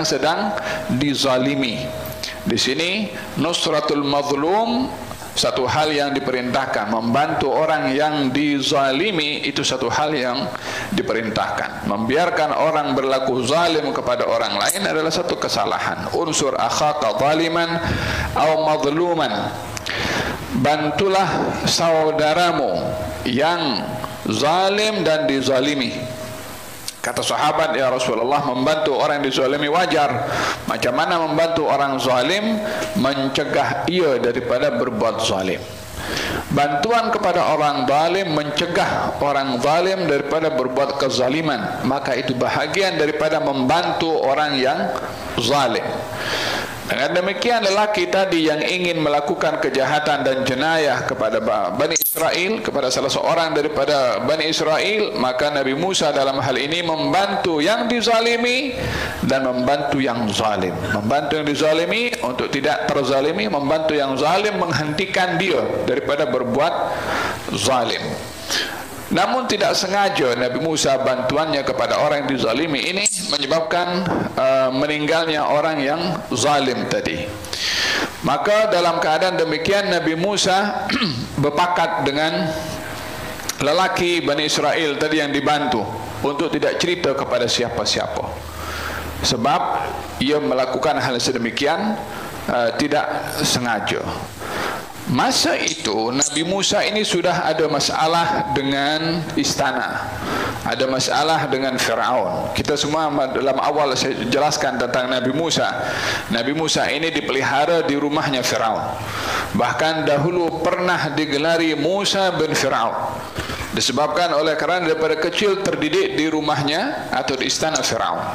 sedang dizalimi. Di sini nusratul mazlum satu hal yang diperintahkan, membantu orang yang dizalimi itu satu hal yang diperintahkan. Membiarkan orang berlaku zalim kepada orang lain adalah satu kesalahan. Unsur akhaka zaliman atau mazluman, bantulah saudaramu yang zalim dan dizalimi. Kata sahabat, ya Rasulullah, membantu orang yang dizalimi wajar. Macam mana membantu orang zalim? Mencegah ia daripada berbuat zalim. Bantuan kepada orang zalim mencegah orang zalim daripada berbuat kezaliman, maka itu bahagian daripada membantu orang yang zalim. Dengan demikian, lelaki tadi yang ingin melakukan kejahatan dan jenayah kepada Bani Israel, kepada salah seorang daripada Bani Israel, maka Nabi Musa dalam hal ini membantu yang dizalimi dan membantu yang zalim. Membantu yang dizalimi untuk tidak terzalimi, membantu yang zalim menghentikan dia daripada berbuat zalim. Namun tidak sengaja Nabi Musa bantuannya kepada orang yang dizalimi ini menyebabkan meninggalnya orang yang zalim tadi. Maka dalam keadaan demikian Nabi Musa berpakat dengan lelaki Bani Israel tadi yang dibantu untuk tidak cerita kepada siapa-siapa. Sebab ia melakukan hal sedemikian tidak sengaja. Masa itu Nabi Musa ini sudah ada masalah dengan istana, ada masalah dengan Firaun. Kita semua dalam awal saya jelaskan tentang Nabi Musa. Nabi Musa ini dipelihara di rumahnya Firaun. Bahkan dahulu pernah digelari Musa bin Firaun, disebabkan oleh kerana daripada kecil terdidik di rumahnya atau di istana Firaun,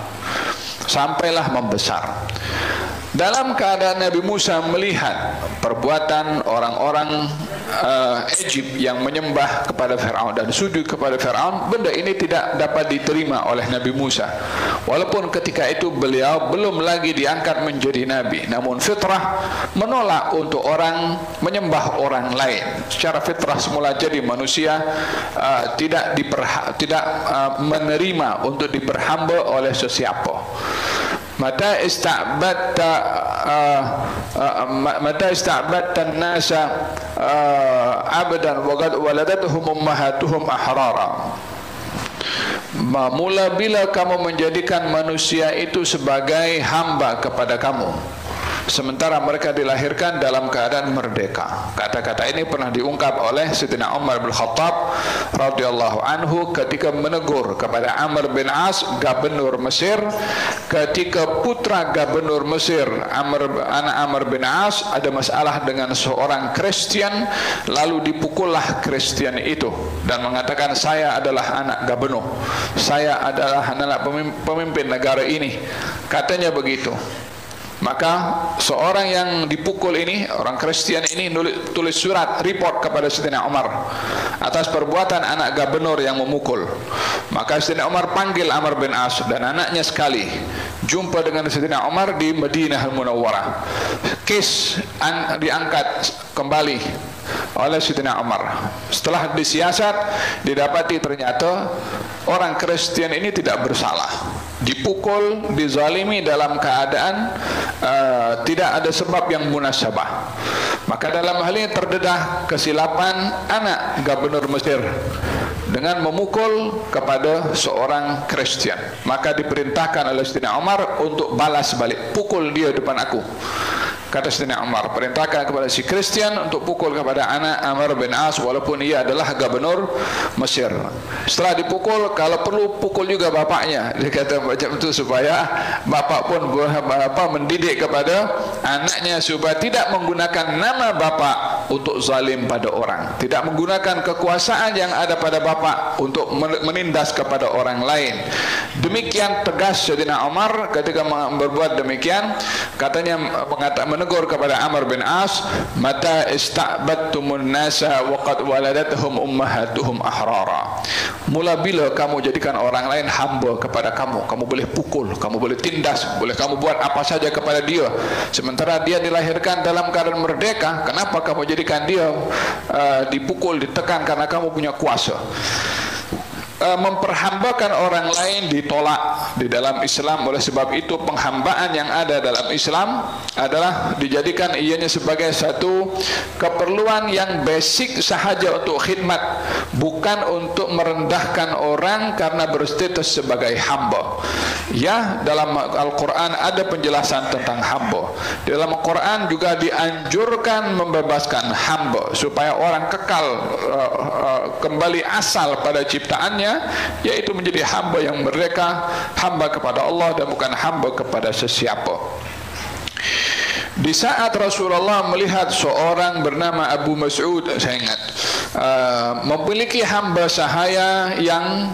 sampailah membesar. Dalam keadaan Nabi Musa melihat perbuatan orang-orang Egypt yang menyembah kepada Firaun dan sujud kepada Firaun, benda ini tidak dapat diterima oleh Nabi Musa. Walaupun ketika itu beliau belum lagi diangkat menjadi nabi, namun fitrah menolak untuk orang menyembah orang lain. Secara fitrah semula jadi manusia tidak menerima untuk diperhamba oleh sesiapa. Mata ista'badta an-nasa abdan wa qad waladatuhum ummahatuhum ahrara. Mula bila kamu menjadikan manusia itu sebagai hamba kepada kamu, sementara mereka dilahirkan dalam keadaan merdeka. Kata-kata ini pernah diungkap oleh Sayyidina Umar bin Khattab radhiyallahu anhu ketika menegur kepada Amr bin As, gubernur Mesir, ketika putra gubernur Mesir anak Amr bin As ada masalah dengan seorang Kristen, lalu dipukullah Kristen itu dan mengatakan, saya adalah anak gubernur, saya adalah anak pemimpin negara ini. Katanya begitu. Maka seorang yang dipukul ini, orang Kristen ini tulis surat report kepada Sayyidina Umar atas perbuatan anak gubernur yang memukul. Maka Sayyidina Umar panggil Amr bin As dan anaknya sekali, jumpa dengan Sayyidina Umar di Madinah Al-Munawwarah. Kes diangkat kembali oleh Sayyidina Umar. Setelah disiasat, didapati ternyata orang Kristen ini tidak bersalah, dipukul, dizalimi dalam keadaan tidak ada sebab yang munasabah. Maka dalam hal ini terdedah kesilapan anak gubernur Mesir dengan memukul kepada seorang Kristen. Maka diperintahkan oleh Sayyidina Umar untuk balas balik, pukul dia depan aku. Kata Sayyidina Umar, perintahkan kepada si Kristen untuk pukul kepada anak Amr bin As walaupun ia adalah gubernur Mesir. Setelah dipukul, kalau perlu pukul juga bapaknya. Dia kata macam itu supaya bapak pun mendidik kepada anaknya supaya tidak menggunakan nama bapak untuk zalim pada orang, tidak menggunakan kekuasaan yang ada pada bapak untuk menindas kepada orang lain. Demikian tegas Sayyidina Umar ketika berbuat demikian. Katanya menegur kepada Amr bin As, mata ista'badtumun nasa wa qad waladatuhum ummahatuhum ahrara. Mula bila kamu jadikan orang lain hamba kepada kamu, kamu boleh pukul, kamu boleh tindas, boleh kamu buat apa saja kepada dia, sementara dia dilahirkan dalam keadaan merdeka. Kenapa kamu jadikan dia dipukul, ditekan karena kamu punya kuasa? memperhambakan orang lain ditolak di dalam Islam. Oleh sebab itu penghambaan yang ada dalam Islam adalah dijadikan ianya sebagai satu keperluan yang basic sahaja untuk khidmat, bukan untuk merendahkan orang karena berstatus sebagai hamba. Ya, dalam Al-Quran ada penjelasan tentang hamba. Di dalam Al-Quran juga dianjurkan membebaskan hamba supaya orang kekal kembali asal pada ciptaannya, yaitu menjadi hamba yang merdeka, hamba kepada Allah dan bukan hamba kepada sesiapa. Di saat Rasulullah melihat seorang bernama Abu Mas'ud, saya ingat, memiliki hamba sahaya yang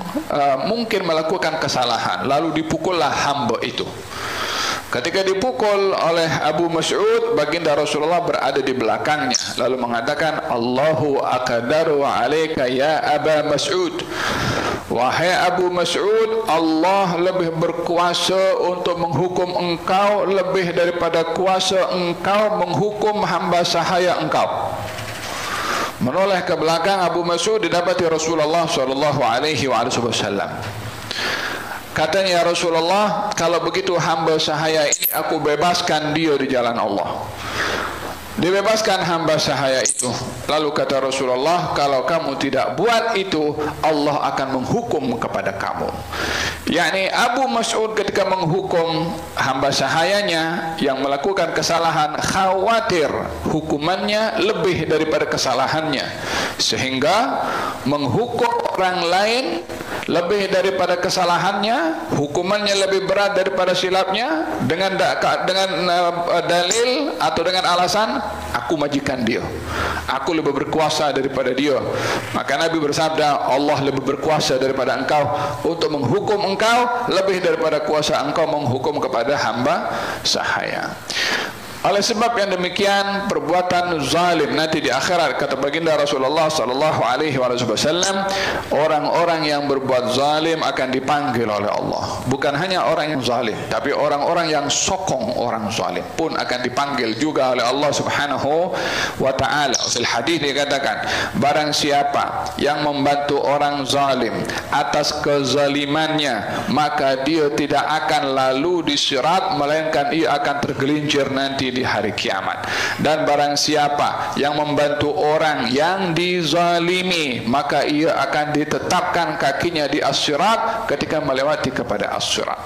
mungkin melakukan kesalahan, lalu dipukullah hamba itu. Ketika dipukul oleh Abu Mas'ud, baginda Rasulullah berada di belakangnya lalu mengatakan, Allahu aqdaru alaika ya Aba Mas'ud. Wahai Abu Mas'ud, Allah lebih berkuasa untuk menghukum engkau lebih daripada kuasa engkau menghukum hamba sahaya engkau. Menoleh ke belakang Abu Mas'ud didapati Rasulullah SAW. Katanya, ya Rasulullah, kalau begitu hamba sahaya ini aku bebaskan dia di jalan Allah. Dibebaskan hamba sahaya itu. Lalu kata Rasulullah, kalau kamu tidak buat itu, Allah akan menghukum kepada kamu. Yakni Abu Mas'ud ketika menghukum hamba sahayanya yang melakukan kesalahan, khawatir hukumannya lebih daripada kesalahannya, sehingga menghukum orang lain lebih daripada kesalahannya, hukumannya lebih berat daripada silapnya, dengan dalil atau dengan alasan, aku majikan dia, aku lebih berkuasa daripada dia. Maka Nabi bersabda, Allah lebih berkuasa daripada engkau untuk menghukum engkau lebih daripada kuasa engkau menghukum kepada hamba sahaya. Oleh sebab yang demikian, perbuatan zalim nanti di akhirat, kata baginda Rasulullah SAW, orang-orang yang berbuat zalim akan dipanggil oleh Allah. Bukan hanya orang yang zalim, tapi orang-orang yang sokong orang zalim pun akan dipanggil juga oleh Allah Subhanahu wa ta'ala. Fil hadis dikatakan, barang siapa yang membantu orang zalim atas kezalimannya, maka dia tidak akan lalu di sirat, melainkan ia akan tergelincir nanti di hari kiamat. Dan barang siapa yang membantu orang yang dizalimi, maka ia akan ditetapkan kakinya di as-sirat ketika melewati kepada as-sirat.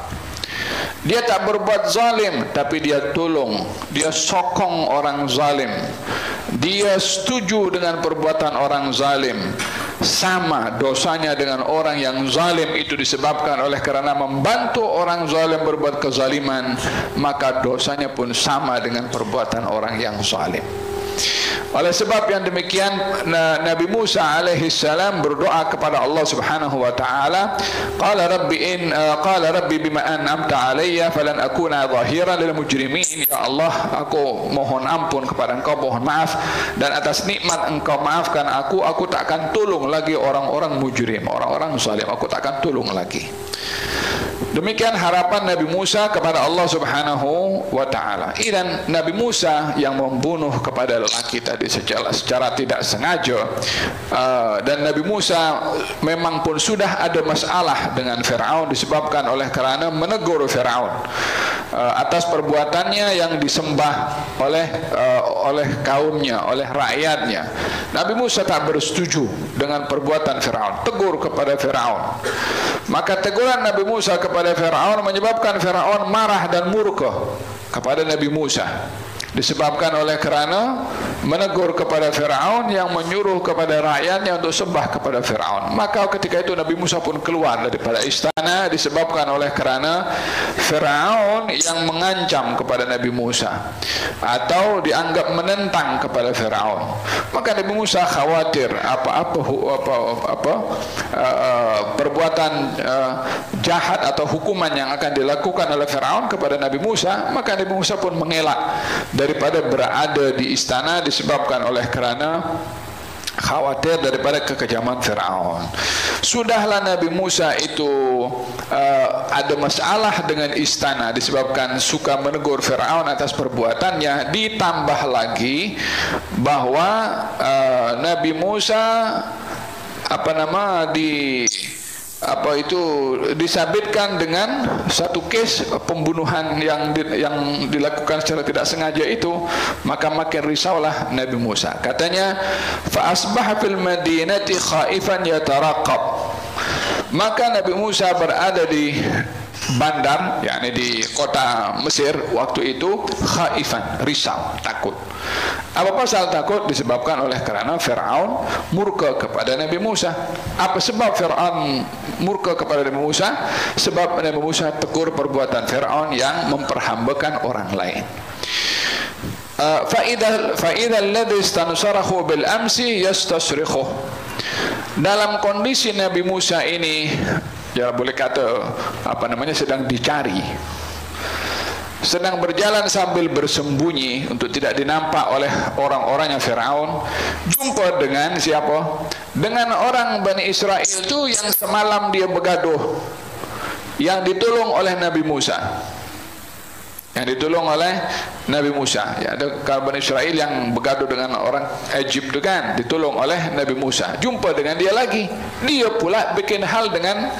Dia tak berbuat zalim, tapi dia tolong, dia sokong orang zalim, dia setuju dengan perbuatan orang zalim. Sama dosanya dengan orang yang zalim itu disebabkan oleh kerana membantu orang zalim berbuat kezaliman, maka dosanya pun sama dengan perbuatan orang yang zalim. Oleh sebab yang demikian, Nabi Musa alaihi salam berdoa kepada Allah Subhanahu wa taala, qala rabbi bima an'amta alayya falan akuna zahiran lil mujrimin. Ya Allah, aku mohon ampun kepada engkau, mohon maaf, dan atas nikmat engkau maafkan aku tak akan tolong lagi orang-orang mujrim, orang-orang zalim, aku tak akan tolong lagi. Demikian harapan Nabi Musa kepada Allah Subhanahu wa ta'ala. Dan Nabi Musa yang membunuh kepada lelaki tadi secara tidak sengaja, dan Nabi Musa memang pun sudah ada masalah dengan Fir'aun disebabkan oleh kerana menegur Fir'aun atas perbuatannya yang disembah oleh kaumnya, oleh rakyatnya. Nabi Musa tak bersetuju dengan perbuatan Fir'aun, tegur kepada Fir'aun. Maka teguran Nabi Musa kepada Fir'aun menyebabkan Fir'aun marah dan murka kepada Nabi Musa, disebabkan oleh kerana menegur kepada Fir'aun yang menyuruh kepada rakyatnya untuk sembah kepada Fir'aun. Maka ketika itu Nabi Musa pun keluar daripada istana disebabkan oleh kerana Fir'aun yang mengancam kepada Nabi Musa atau dianggap menentang kepada Fir'aun. Maka Nabi Musa khawatir perbuatan jahat atau hukuman yang akan dilakukan oleh Fir'aun kepada Nabi Musa. Maka Nabi Musa pun mengelak daripada berada di istana disebabkan oleh kerana khawatir daripada kekejaman Fir'aun. Sudahlah Nabi Musa itu ada masalah dengan istana disebabkan suka menegur Fir'aun atas perbuatannya, ditambah lagi bahwa Nabi Musa disabitkan dengan satu kes pembunuhan yang dilakukan secara tidak sengaja itu, maka makin risaulah Nabi Musa. Katanya, fa asbaha fil madinati khaifan yataraqab. Maka Nabi Musa berada di bandar, yakni di kota Mesir waktu itu, khaifan, risau, takut. Apa pasal takut? Disebabkan oleh karena Fir'aun murka kepada Nabi Musa. Apa sebab Fir'aun murka kepada Nabi Musa? Sebab Nabi Musa tegur perbuatan Fir'aun yang memperhambakan orang lain. Fa'idha alladhi istansarahu bil amsi yastasrikhuh. Dalam kondisi Nabi Musa ini, ya boleh kata sedang dicari, sedang berjalan sambil bersembunyi untuk tidak dinampak oleh orang-orangnya Fir'aun, jumpa dengan siapa? Dengan orang Bani Israel itu yang semalam dia begaduh, yang ditolong oleh Nabi Musa. Yang ditolong oleh Nabi Musa. Ya, ada kaum Bani Israel yang begaduh dengan orang Egypt itu kan, ditolong oleh Nabi Musa. Jumpa dengan dia lagi. Dia pula bikin hal dengan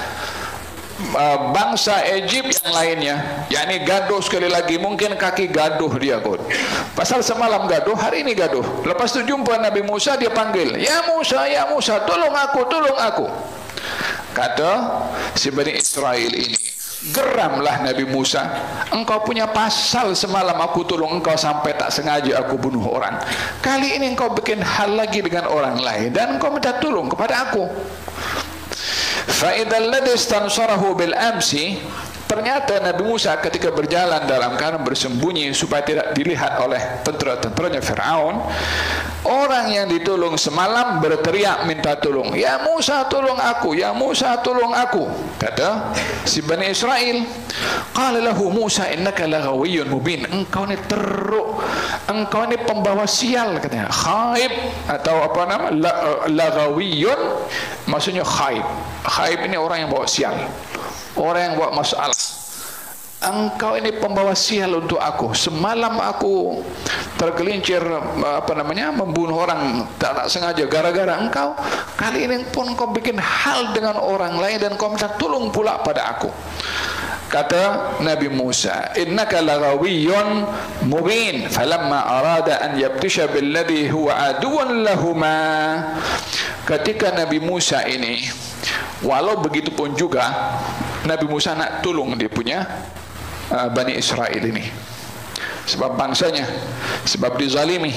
bangsa Egypt yang lainnya, yakni gaduh sekali lagi. Mungkin kaki gaduh dia kot. Pasal semalam gaduh, hari ini gaduh. Lepas itu jumpa Nabi Musa, dia panggil, ya Musa, tolong aku. Kata si Bani Israel ini, geramlah Nabi Musa, engkau punya pasal semalam aku tolong engkau sampai tak sengaja aku bunuh orang. Kali ini engkau bikin hal lagi dengan orang lain dan engkau minta tolong kepada aku. Fa'idhal ladzi istansarahu bil amsi. Ternyata Nabi Musa ketika berjalan dalam keadaan bersembunyi supaya tidak dilihat oleh tentera-tenteranya Fir'aun, orang yang ditolong semalam berteriak minta tolong, ya Musa tolong aku, ya Musa tolong aku. Kata si Bani Israel, qala lahu Musa innaka laghawiyyun mubin. Engkau ni teruk, engkau ni pembawa sial, katanya. Khaib atau laghawiyyun maksudnya khaib. Khaib ini orang yang bawa sial, orang yang buat masalah. Engkau ini pembawa sial untuk aku. Semalam aku tergelincir membunuh orang tak sengaja gara-gara engkau. Kali ini pun kau bikin hal dengan orang lain dan kau minta tolong pula pada aku. Kata Nabi Musa, innaka laghawiyyun mubin. Falamma arada an yabtisha billadhi huwa aduwwan lahuma. Ketika Nabi Musa ini, walau begitu pun juga Nabi Musa nak tolong dia punya Bani Israel ini, sebab bangsanya, sebab dizalimi.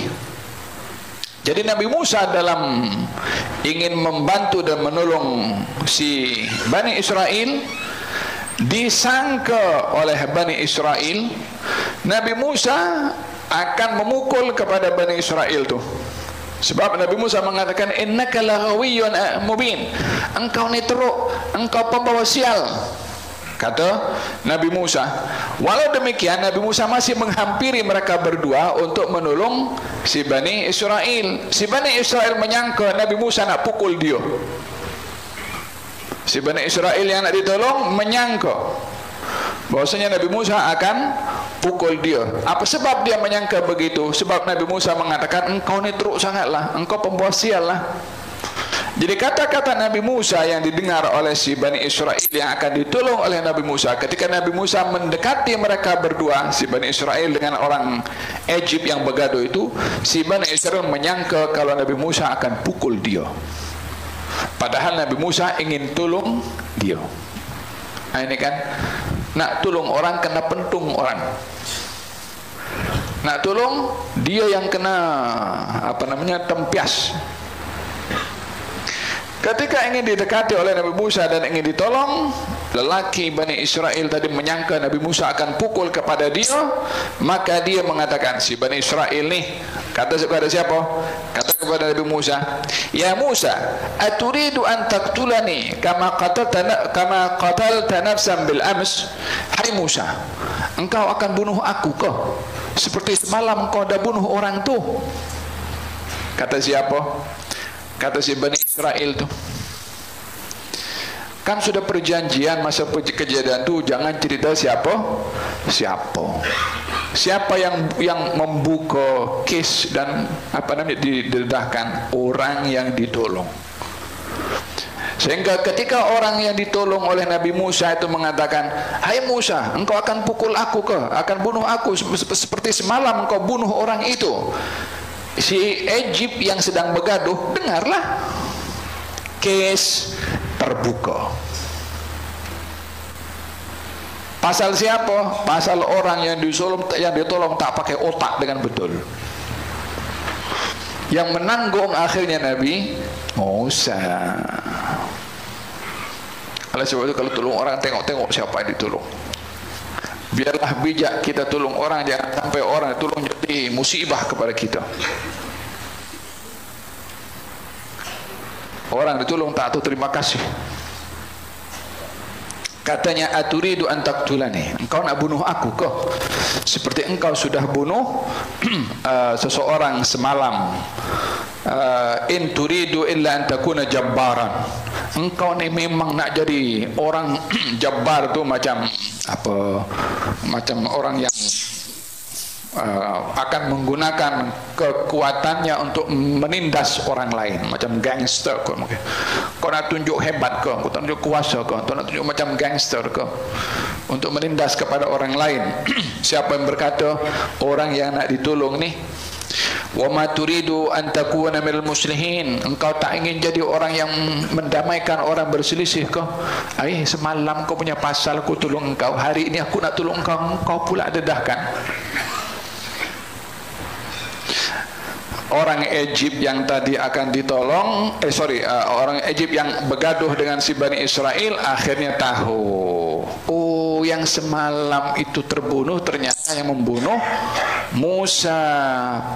Jadi Nabi Musa dalam ingin membantu dan menolong si Bani Israel, disangka oleh Bani Israel Nabi Musa akan memukul kepada Bani Israel tu. Sebab Nabi Musa mengatakan, innaka laghawiyyun mubin, engkau ni teruk, engkau pembawa sial. Kata Nabi Musa. Walau demikian Nabi Musa masih menghampiri mereka berdua untuk menolong si Bani Israel. Si Bani Israel menyangka Nabi Musa nak pukul dia. Si Bani Israel yang nak ditolong menyangka bahwasanya Nabi Musa akan pukul dia. Apa sebab dia menyangka begitu? Sebab Nabi Musa mengatakan, engkau ni teruk sangatlah, engkau pembawa sial lah. Jadi kata-kata Nabi Musa yang didengar oleh si Bani Israel yang akan ditolong oleh Nabi Musa, ketika Nabi Musa mendekati mereka berdua, si Bani Israel dengan orang Egypt yang bergaduh itu, si Bani Israel menyangka kalau Nabi Musa akan pukul dia, padahal Nabi Musa ingin tolong dia. Nah, ini kan nak tolong orang kena pentung orang, nak tolong dia yang kena tempias. Ketika ingin didekati oleh Nabi Musa dan ingin ditolong, lelaki Bani Israel tadi menyangka Nabi Musa akan pukul kepada dia, maka dia mengatakan, si Bani Israel ni kata kepada siapa? Kata kepada Nabi Musa, ya Musa, aturidu an taqtulani kama qatalta nafsan bil ams? Hai Musa, engkau akan bunuh aku ke seperti semalam engkau dah bunuh orang tu? Kata siapa? Kata si Bani Israel tu, kan sudah perjanjian masa kejadian tu jangan cerita siapa yang membuka kes dan didedahkan orang yang ditolong. Sehingga ketika orang yang ditolong oleh Nabi Musa itu mengatakan, "Hai Musa, engkau akan pukul aku ke? Akan bunuh aku seperti semalam engkau bunuh orang itu." Si Egypt yang sedang bergaduh, dengarlah. Case terbuka. Pasal siapa? Pasal orang yang ditolong tak pakai otak dengan betul. Yang menanggung akhirnya Nabi Musa. Oleh sebab itu kalau tolong orang, tengok-tengok siapa yang ditolong. Biarlah bijak kita tolong orang, jangan sampai orang tolong jadi musibah kepada kita. Orang ditolong tak tahu terima kasih. Katanya, "Aturidu an taqtulani?" Engkau nak bunuh aku ke? Seperti engkau sudah bunuh seseorang semalam. "In turidu illa an takuna jabbaran." Engkau ni memang nak jadi orang jabbar tu macam apa? Macam orang yang akan menggunakan kekuatannya untuk menindas orang lain, macam gangster kau mungkin. Kau nak tunjuk hebat kau, kau tunjuk kuasa kau, kau nak tunjuk macam gangster kau untuk menindas kepada orang lain. Siapa yang berkata orang yang nak ditolong ni, "Wa ma turidu an takuna minal muslihin." Engkau tak ingin jadi orang yang mendamaikan orang berselisih kau. Semalam kau punya pasal aku tolong engkau, hari ini aku nak tolong engkau, engkau pula dedahkan. Orang Egypt yang tadi akan ditolong, orang Egypt yang bergaduh dengan si Bani Israel akhirnya tahu, oh yang semalam itu terbunuh ternyata yang membunuh Musa.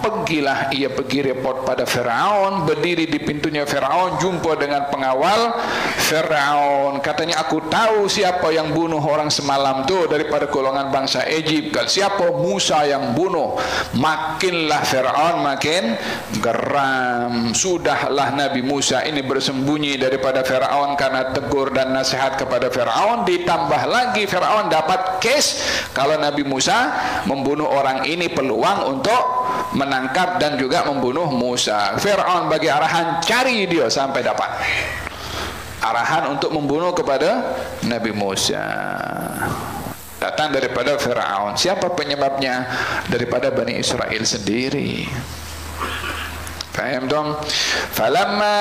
Pergilah ia pergi report pada Firaun, berdiri di pintunya Firaun, jumpa dengan pengawal Firaun. Katanya, "Aku tahu siapa yang bunuh orang semalam tu daripada golongan bangsa Egypt." Siapa? Musa yang bunuh. Makinlah Firaun makin geram. Sudahlah Nabi Musa ini bersembunyi daripada Firaun karena tegur dan nasihat kepada Firaun. Ditambah lagi Firaun dapat case kalau Nabi Musa membunuh orang ini, peluang untuk menangkap dan juga membunuh Musa. Firaun bagi arahan, cari dia sampai dapat. Arahan untuk membunuh kepada Nabi Musa datang daripada Firaun. Siapa penyebabnya? Daripada Bani Israel sendiri. Faham dong? Falamma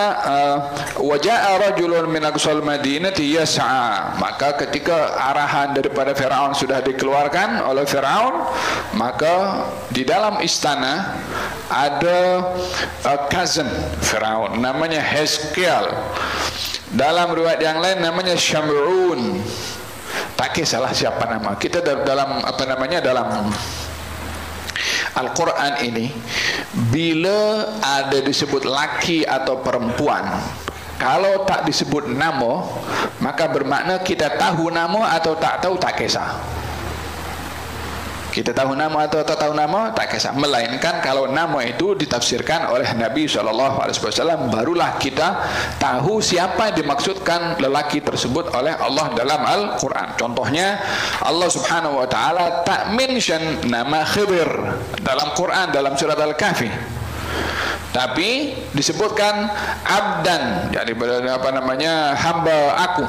waja'a rajulun min aqsal madinati yas'a. Maka ketika arahan daripada Firaun sudah dikeluarkan oleh Firaun, maka di dalam istana ada cousin Firaun namanya Hezkiel. Dalam riwayat yang lain namanya Syam'un. Tak kisahlah siapa nama. Kita dalam dalam Al-Quran ini, bila ada disebut laki atau perempuan, kalau tak disebut nama, maka bermakna kita tahu nama atau tak tahu tak kisah. Kita tahu nama atau tak tahu nama tak kisah. Melainkan kalau nama itu ditafsirkan oleh Nabi SAW, barulah kita tahu siapa yang dimaksudkan lelaki tersebut oleh Allah dalam Al-Quran. Contohnya, Allah Subhanahu Wa Taala tak mention nama Khidir dalam Quran dalam surat Al-Kahfi, tapi disebutkan abdan, jadi hamba aku.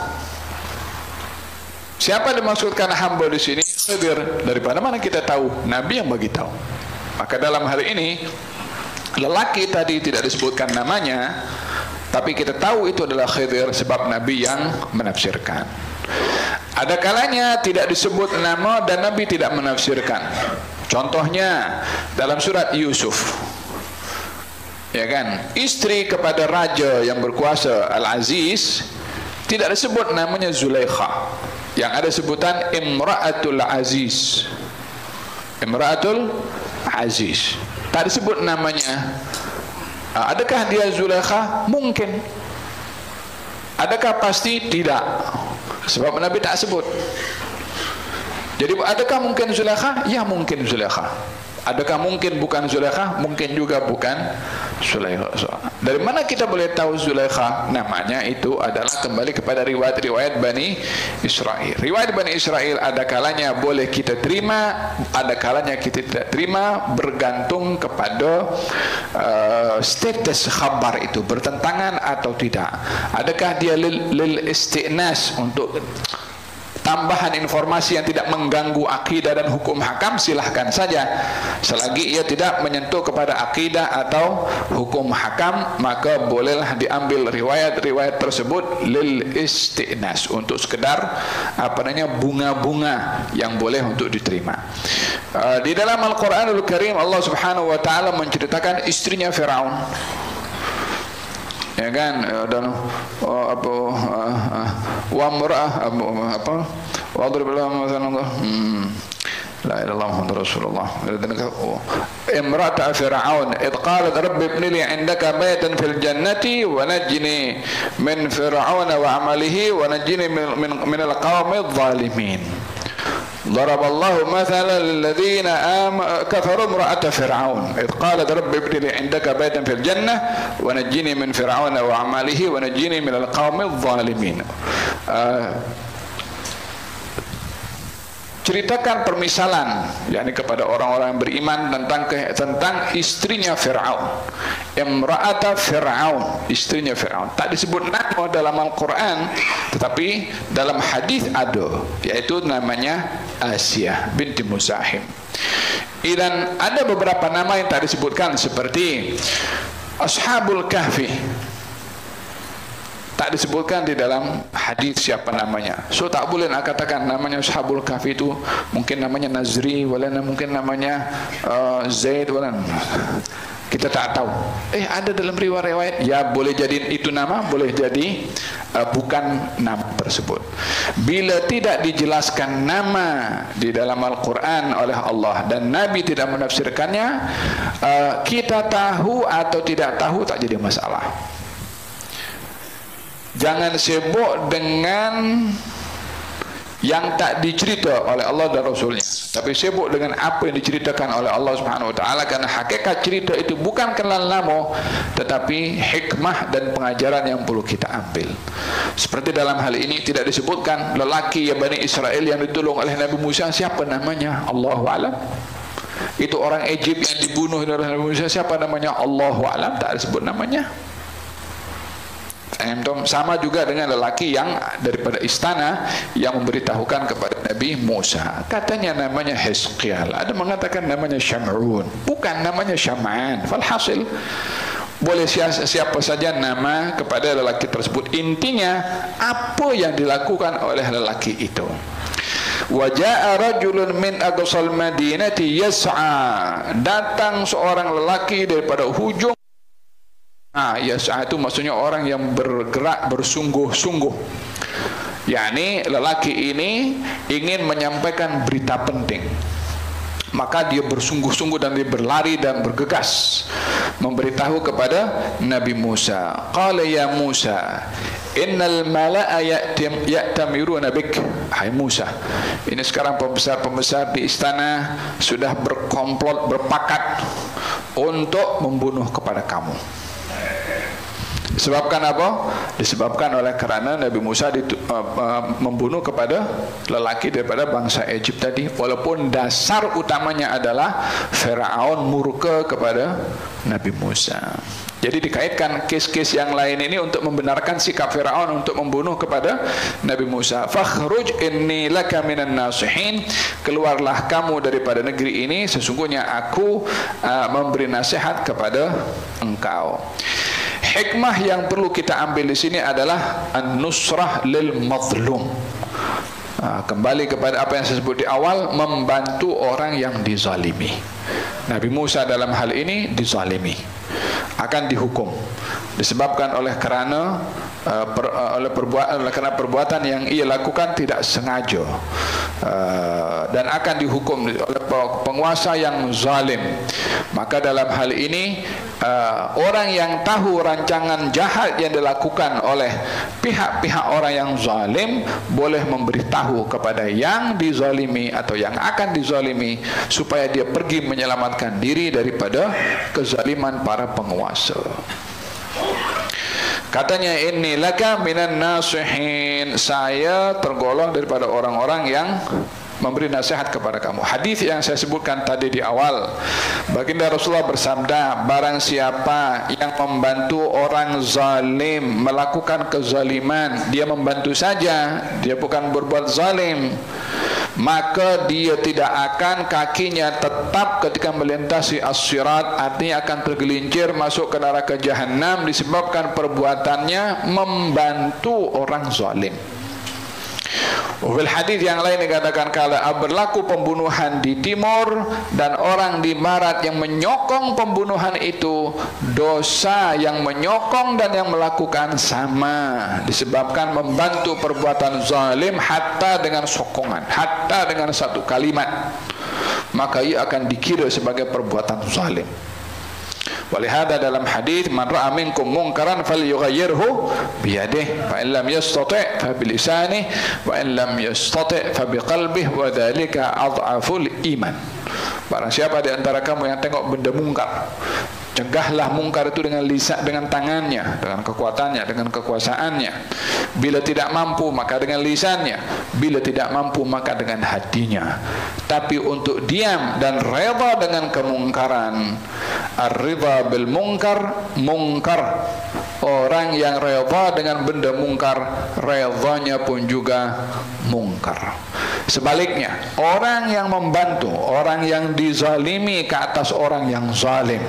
Siapa dimaksudkan hamba di sini? Khidir. Daripada mana kita tahu? Nabi yang bagi tahu. Maka dalam hal ini lelaki tadi tidak disebutkan namanya, tapi kita tahu itu adalah Khidir sebab Nabi yang menafsirkan. Ada kalanya tidak disebut nama dan Nabi tidak menafsirkan. Contohnya dalam surat Yusuf, ya kan, istri kepada raja yang berkuasa Al-Aziz tidak disebut namanya Zulaikha, yang ada sebutan Imra'atul Aziz. Imra'atul Aziz tak disebut namanya. Adakah dia Zulaikha? Mungkin. Adakah pasti? Tidak, sebab Nabi tak sebut. Jadi adakah mungkin Zulaikha? Ya, mungkin Zulaikha. Adakah mungkin bukan Zulaikha? Mungkin juga bukan Zulaikha. Dari mana kita boleh tahu Zulaikha? Namanya itu adalah kembali kepada riwayat-riwayat Bani Israel. Riwayat Bani Israel ada kalanya boleh kita terima, ada kalanya kita tidak terima, bergantung kepada status khabar itu bertentangan atau tidak. Adakah dia lil istinas, untuk tambahan informasi yang tidak mengganggu akidah dan hukum hakam, silahkan saja. Selagi ia tidak menyentuh kepada akidah atau hukum hakam, maka bolehlah diambil riwayat-riwayat tersebut lil istinas, untuk sekedar bunga-bunga yang boleh untuk diterima. Di dalam Al-Quranul Karim Allah Subhanahu wa taala menceritakan istrinya Firaun. Ya kan, dan wa mar'ah wadrib lahum mathalan la ilaha illallah muhammadur rasulullah imra'at fir'aun id qalat rabbi ibni li 'indaka baytan fil jannati wa najjini min fir'auna wa 'amalihi wa najjini min al-qawmi adh-dhalimin. ضرب الله مثلا للذين كفروا امرأة فرعون إذ قالت رب ابن لي عندك بيتا في الجنة ونجني من فرعون وعمله ونجني من القوم الظالمين. Ceritakan permisalan, yakni kepada orang-orang yang beriman tentang istrinya Fir'aun, imra'ata Fir'aun, istrinya Fir'aun. Tak disebut nama dalam Al-Quran, tetapi dalam hadis ada, yaitu namanya Asiyah binti Muzahim. Dan ada beberapa nama yang tak disebutkan, seperti Ashabul Kahfi, tak disebutkan di dalam hadis siapa namanya. So tak boleh nak katakan namanya Ashabul Kahfi itu mungkin namanya Nazri, walana mungkin namanya Zaid, walana kita tak tahu. Ada dalam riwayat, ya boleh jadi itu nama, boleh jadi bukan nama tersebut. Bila tidak dijelaskan nama di dalam Al-Quran oleh Allah dan Nabi tidak menafsirkannya, kita tahu atau tidak tahu tak jadi masalah. Jangan sibuk dengan yang tak dicerita oleh Allah dan Rasulnya, tapi sibuk dengan apa yang diceritakan oleh Allah Subhanahu Wa Taala, karena hakikat cerita itu bukan kenal nama, tetapi hikmah dan pengajaran yang perlu kita ambil. Seperti dalam hal ini tidak disebutkan lelaki yang Bani Israel yang ditolong oleh Nabi Musa, siapa namanya, Allahu a'lam. Itu orang Egypt yang dibunuh oleh Nabi Musa, siapa namanya, Allahu a'lam, tak disebut namanya. Sama juga dengan lelaki yang daripada istana yang memberitahukan kepada Nabi Musa, katanya namanya Hizqiyal, ada mengatakan namanya Syam'un, bukan namanya Syam'an. Falhasil boleh siapa saja nama kepada lelaki tersebut, intinya apa yang dilakukan oleh lelaki itu. Wa jaa rajulun min aqsal madinati yas'a, datang seorang lelaki daripada hujung. Yas'a itu maksudnya orang yang bergerak bersungguh-sungguh. yakni lelaki ini ingin menyampaikan berita penting, maka dia bersungguh-sungguh dan dia berlari dan bergegas memberitahu kepada Nabi Musa. Qala ya Musa, innal mala'a ya'tamiruna bik. Hai Musa, ini sekarang pembesar-pembesar di istana sudah berkomplot, berpakat untuk membunuh kepada kamu. Disebabkan apa? Disebabkan oleh karena Nabi Musa membunuh kepada lelaki daripada bangsa Egypt tadi. Walaupun dasar utamanya adalah Firaun murka kepada Nabi Musa. Jadi dikaitkan kes-kes yang lain ini untuk membenarkan sikap Firaun untuk membunuh kepada Nabi Musa. Fakhruj inni laka minan nasihin. Keluarlah kamu daripada negeri ini, sesungguhnya aku memberi nasihat kepada engkau. Hikmah yang perlu kita ambil di sini adalah an-nusrah lil mazlum. Kembali kepada apa yang saya sebut di awal, membantu orang yang dizalimi. Nabi Musa dalam hal ini dizalimi, akan dihukum disebabkan oleh karena perbuatan yang ia lakukan tidak sengaja. dan akan dihukum oleh penguasa yang zalim. Maka dalam hal ini orang yang tahu rancangan jahat yang dilakukan oleh pihak-pihak orang yang zalim boleh memberitahu kepada yang dizalimi atau yang akan dizalimi supaya dia pergi menyelamatkan diri daripada kezaliman para penguasa. Katanya, inni laka minan nasihin, saya tergolong daripada orang-orang yang memberi nasihat kepada kamu. Hadis yang saya sebutkan tadi di awal, baginda Rasulullah bersabda, barang siapa yang membantu orang zalim melakukan kezaliman, dia membantu saja, dia bukan berbuat zalim, maka dia tidak akan, kakinya tetap ketika melintasi as-sirat, artinya akan tergelincir masuk ke neraka jahanam disebabkan perbuatannya membantu orang zalim. Fil hadis yang lain dikatakan, kalau berlaku pembunuhan di timur dan orang di barat yang menyokong pembunuhan itu, dosa yang menyokong dan yang melakukan sama, disebabkan membantu perbuatan zalim hatta dengan sokongan, hatta dengan satu kalimat, maka ia akan dikira sebagai perbuatan zalim. Walihada dalam hadis, man ra'a minkum munkaran falyughayyirhu biyadihi fa in lam yastati' fa bilisanihi wa in lam yastati' fa biqalbihi wa dzalika adhaful iman. Barang siapa di antara kamu yang tengok benda mungkar, cegahlah mungkar itu dengan lisan, dengan tangannya, dengan kekuatannya, dengan kekuasaannya. Bila tidak mampu maka dengan lisannya, bila tidak mampu maka dengan hatinya. Tapi untuk diam dan reda dengan kemungkaran, ar-ridha bil munkar, mungkar. Orang yang reda dengan benda mungkar, redanya pun juga mungkar. Sebaliknya, orang yang membantu orang yang dizalimi ke atas orang yang zalim,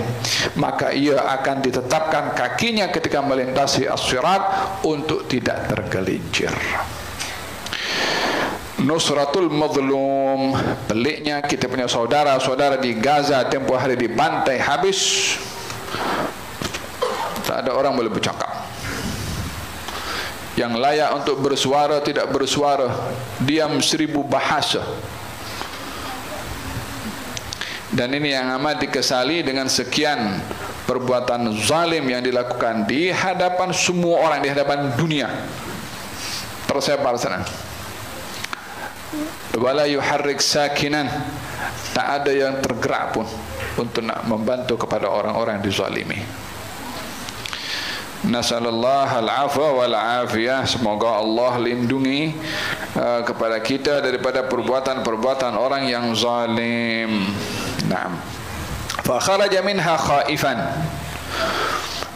maka ia akan ditetapkan kakinya ketika melintasi as-sirat untuk tidak tergelincir. Nusratul mazlum, peliknya kita punya saudara-saudara di Gaza tempoh hari dibantai habis, tak ada orang boleh bercakap. Yang layak untuk bersuara tidak bersuara, diam 1000 bahasa. Dan ini yang amat dikesali dengan sekian perbuatan zalim yang dilakukan di hadapan semua orang, di hadapan dunia, tersebar sana. Wala yuharrik sakinan, tak ada yang tergerak pun untuk nak membantu kepada orang-orang yang dizalimi. Nasallallahu al-afwa wal afiyah, semoga Allah lindungi kepada kita daripada perbuatan-perbuatan orang yang zalim. Naam. Fa kharaja minha khaifan,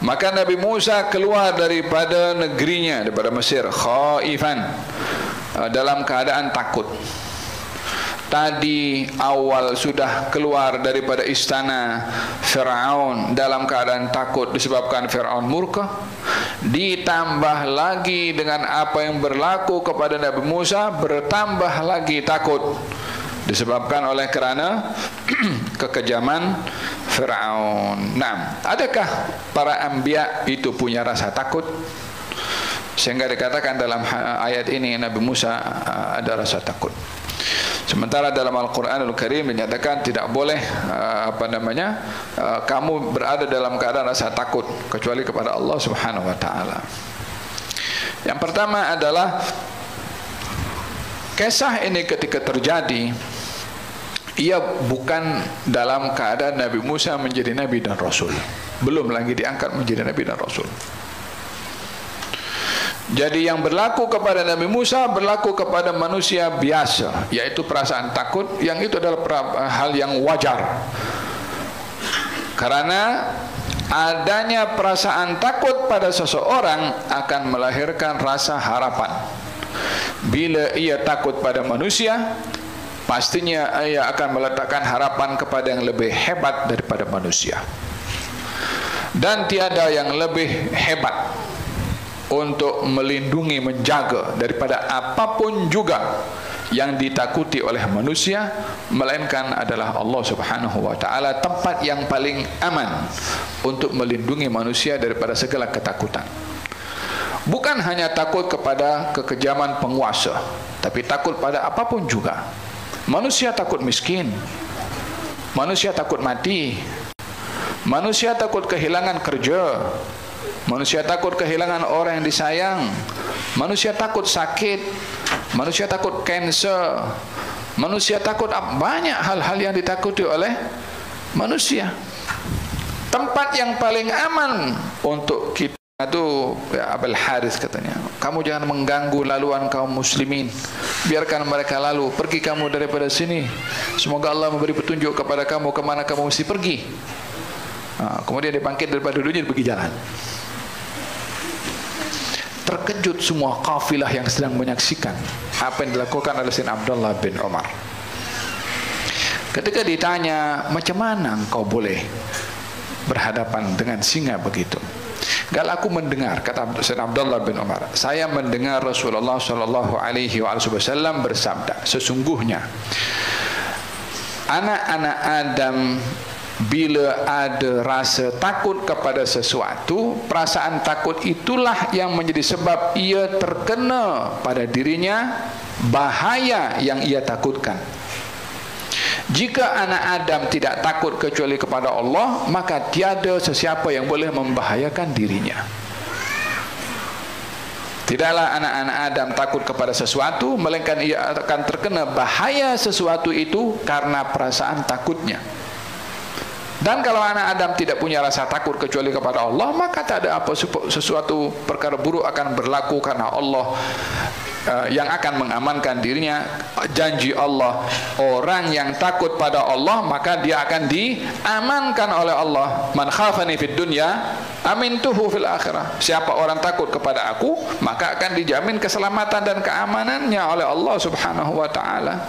maka Nabi Musa keluar daripada negerinya, daripada Mesir, khaifan, dalam keadaan takut. Tadi awal sudah keluar daripada istana Fir'aun dalam keadaan takut disebabkan Fir'aun murka, ditambah lagi dengan apa yang berlaku kepada Nabi Musa, bertambah lagi takut disebabkan oleh kerana kekejaman Fir'aun. Nah, adakah para anbiya itu punya rasa takut sehingga dikatakan dalam ayat ini Nabi Musa ada rasa takut? Sementara dalam Al-Quranul Karim dinyatakan tidak boleh kamu berada dalam keadaan rasa takut kecuali kepada Allah Subhanahu wa taala. Yang pertama adalah kisah ini ketika terjadi, ia bukan dalam keadaan Nabi Musa menjadi nabi dan rasul, belum lagi diangkat menjadi nabi dan rasul. Jadi yang berlaku kepada Nabi Musa berlaku kepada manusia biasa, yaitu perasaan takut, yang itu adalah hal yang wajar. Karena adanya perasaan takut pada seseorang akan melahirkan rasa harapan. Bila ia takut pada manusia, pastinya ia akan meletakkan harapan kepada yang lebih hebat daripada manusia. Dan tiada yang lebih hebat untuk melindungi, menjaga daripada apapun juga yang ditakuti oleh manusia, melainkan adalah Allah Subhanahu wa taala, tempat yang paling aman untuk melindungi manusia daripada segala ketakutan. Bukan hanya takut kepada kekejaman penguasa, tapi takut pada apapun juga. Manusia takut miskin, manusia takut mati, manusia takut kehilangan kerja, manusia takut kehilangan orang yang disayang, manusia takut sakit, manusia takut kanser, manusia takut banyak hal-hal yang ditakuti oleh manusia. Tempat yang paling aman untuk kita itu, ya, Abul Haris katanya, kamu jangan mengganggu laluan kaum muslimin, biarkan mereka lalu, pergi kamu daripada sini, semoga Allah memberi petunjuk kepada kamu kemana kamu mesti pergi. Kemudian dia bangkit daripada duduknya, dia pergi jalan. Terkejut semua kafilah yang sedang menyaksikan apa yang dilakukan oleh Sayyidina Abdullah bin Umar. Ketika ditanya, macam mana engkau boleh berhadapan dengan singa begitu? Kalau aku mendengar, kata Sayyidina Abdullah bin Umar, saya mendengar Rasulullah sallallahu alaihi wasallam bersabda, sesungguhnya anak-anak Adam bila ada rasa takut kepada sesuatu, perasaan takut itulah yang menjadi sebab ia terkena pada dirinya bahaya yang ia takutkan. Jika anak Adam tidak takut kecuali kepada Allah, maka tiada sesiapa yang boleh membahayakan dirinya. Tidaklah anak-anak Adam takut kepada sesuatu, melainkan ia akan terkena bahaya sesuatu itu karena perasaan takutnya. Dan kalau anak Adam tidak punya rasa takut kecuali kepada Allah, maka tak ada apa sesuatu perkara buruk akan berlaku, karena Allah yang akan mengamankan dirinya. Janji Allah, orang yang takut pada Allah maka dia akan diamankan oleh Allah. Man khafani fid dunya amintuhu fil akhirah. Siapa orang takut kepada aku, maka akan dijamin keselamatan dan keamanannya oleh Allah Subhanahu wa taala.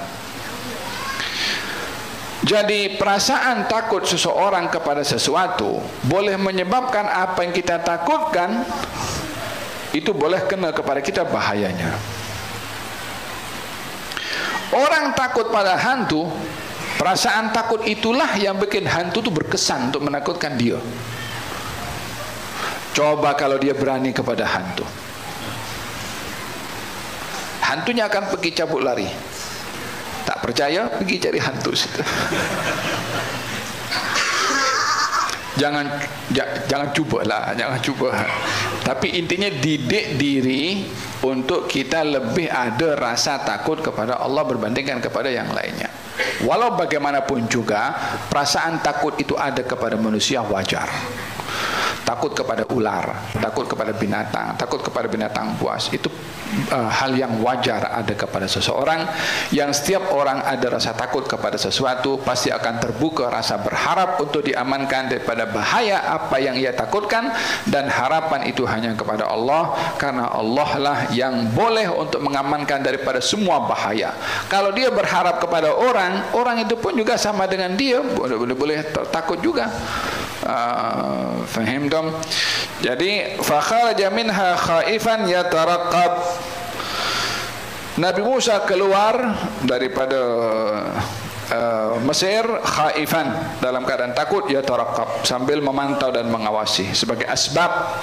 Jadi perasaan takut seseorang kepada sesuatu boleh menyebabkan apa yang kita takutkan itu boleh kena kepada kita bahayanya. Orang takut pada hantu, perasaan takut itulah yang bikin hantu itu berkesan untuk menakutkan dia. Coba kalau dia berani kepada hantu, hantunya akan pergi cabut lari. Tak percaya, pergi cari hantu situ. Jangan cubalah, jangan cuba. Tapi intinya didik diri untuk kita lebih ada rasa takut kepada Allah berbandingkan kepada yang lainnya. Walau bagaimanapun juga, perasaan takut itu ada kepada manusia wajar. Takut kepada ular, takut kepada binatang, takut kepada binatang buas, itu hal yang wajar ada kepada seseorang. Yang setiap orang ada rasa takut kepada sesuatu, pasti akan terbuka rasa berharap untuk diamankan daripada bahaya apa yang ia takutkan, dan harapan itu hanya kepada Allah, karena Allah lah yang boleh untuk mengamankan daripada semua bahaya. Kalau dia berharap kepada orang, orang itu pun juga sama dengan dia, boleh takut juga. Faham dong? Jadi fakharaja minha khaifan yataraqqab. Nabi Musa keluar daripada Mesir khaifan, dalam keadaan takut, yataraqqab, sambil memantau dan mengawasi sebagai asbab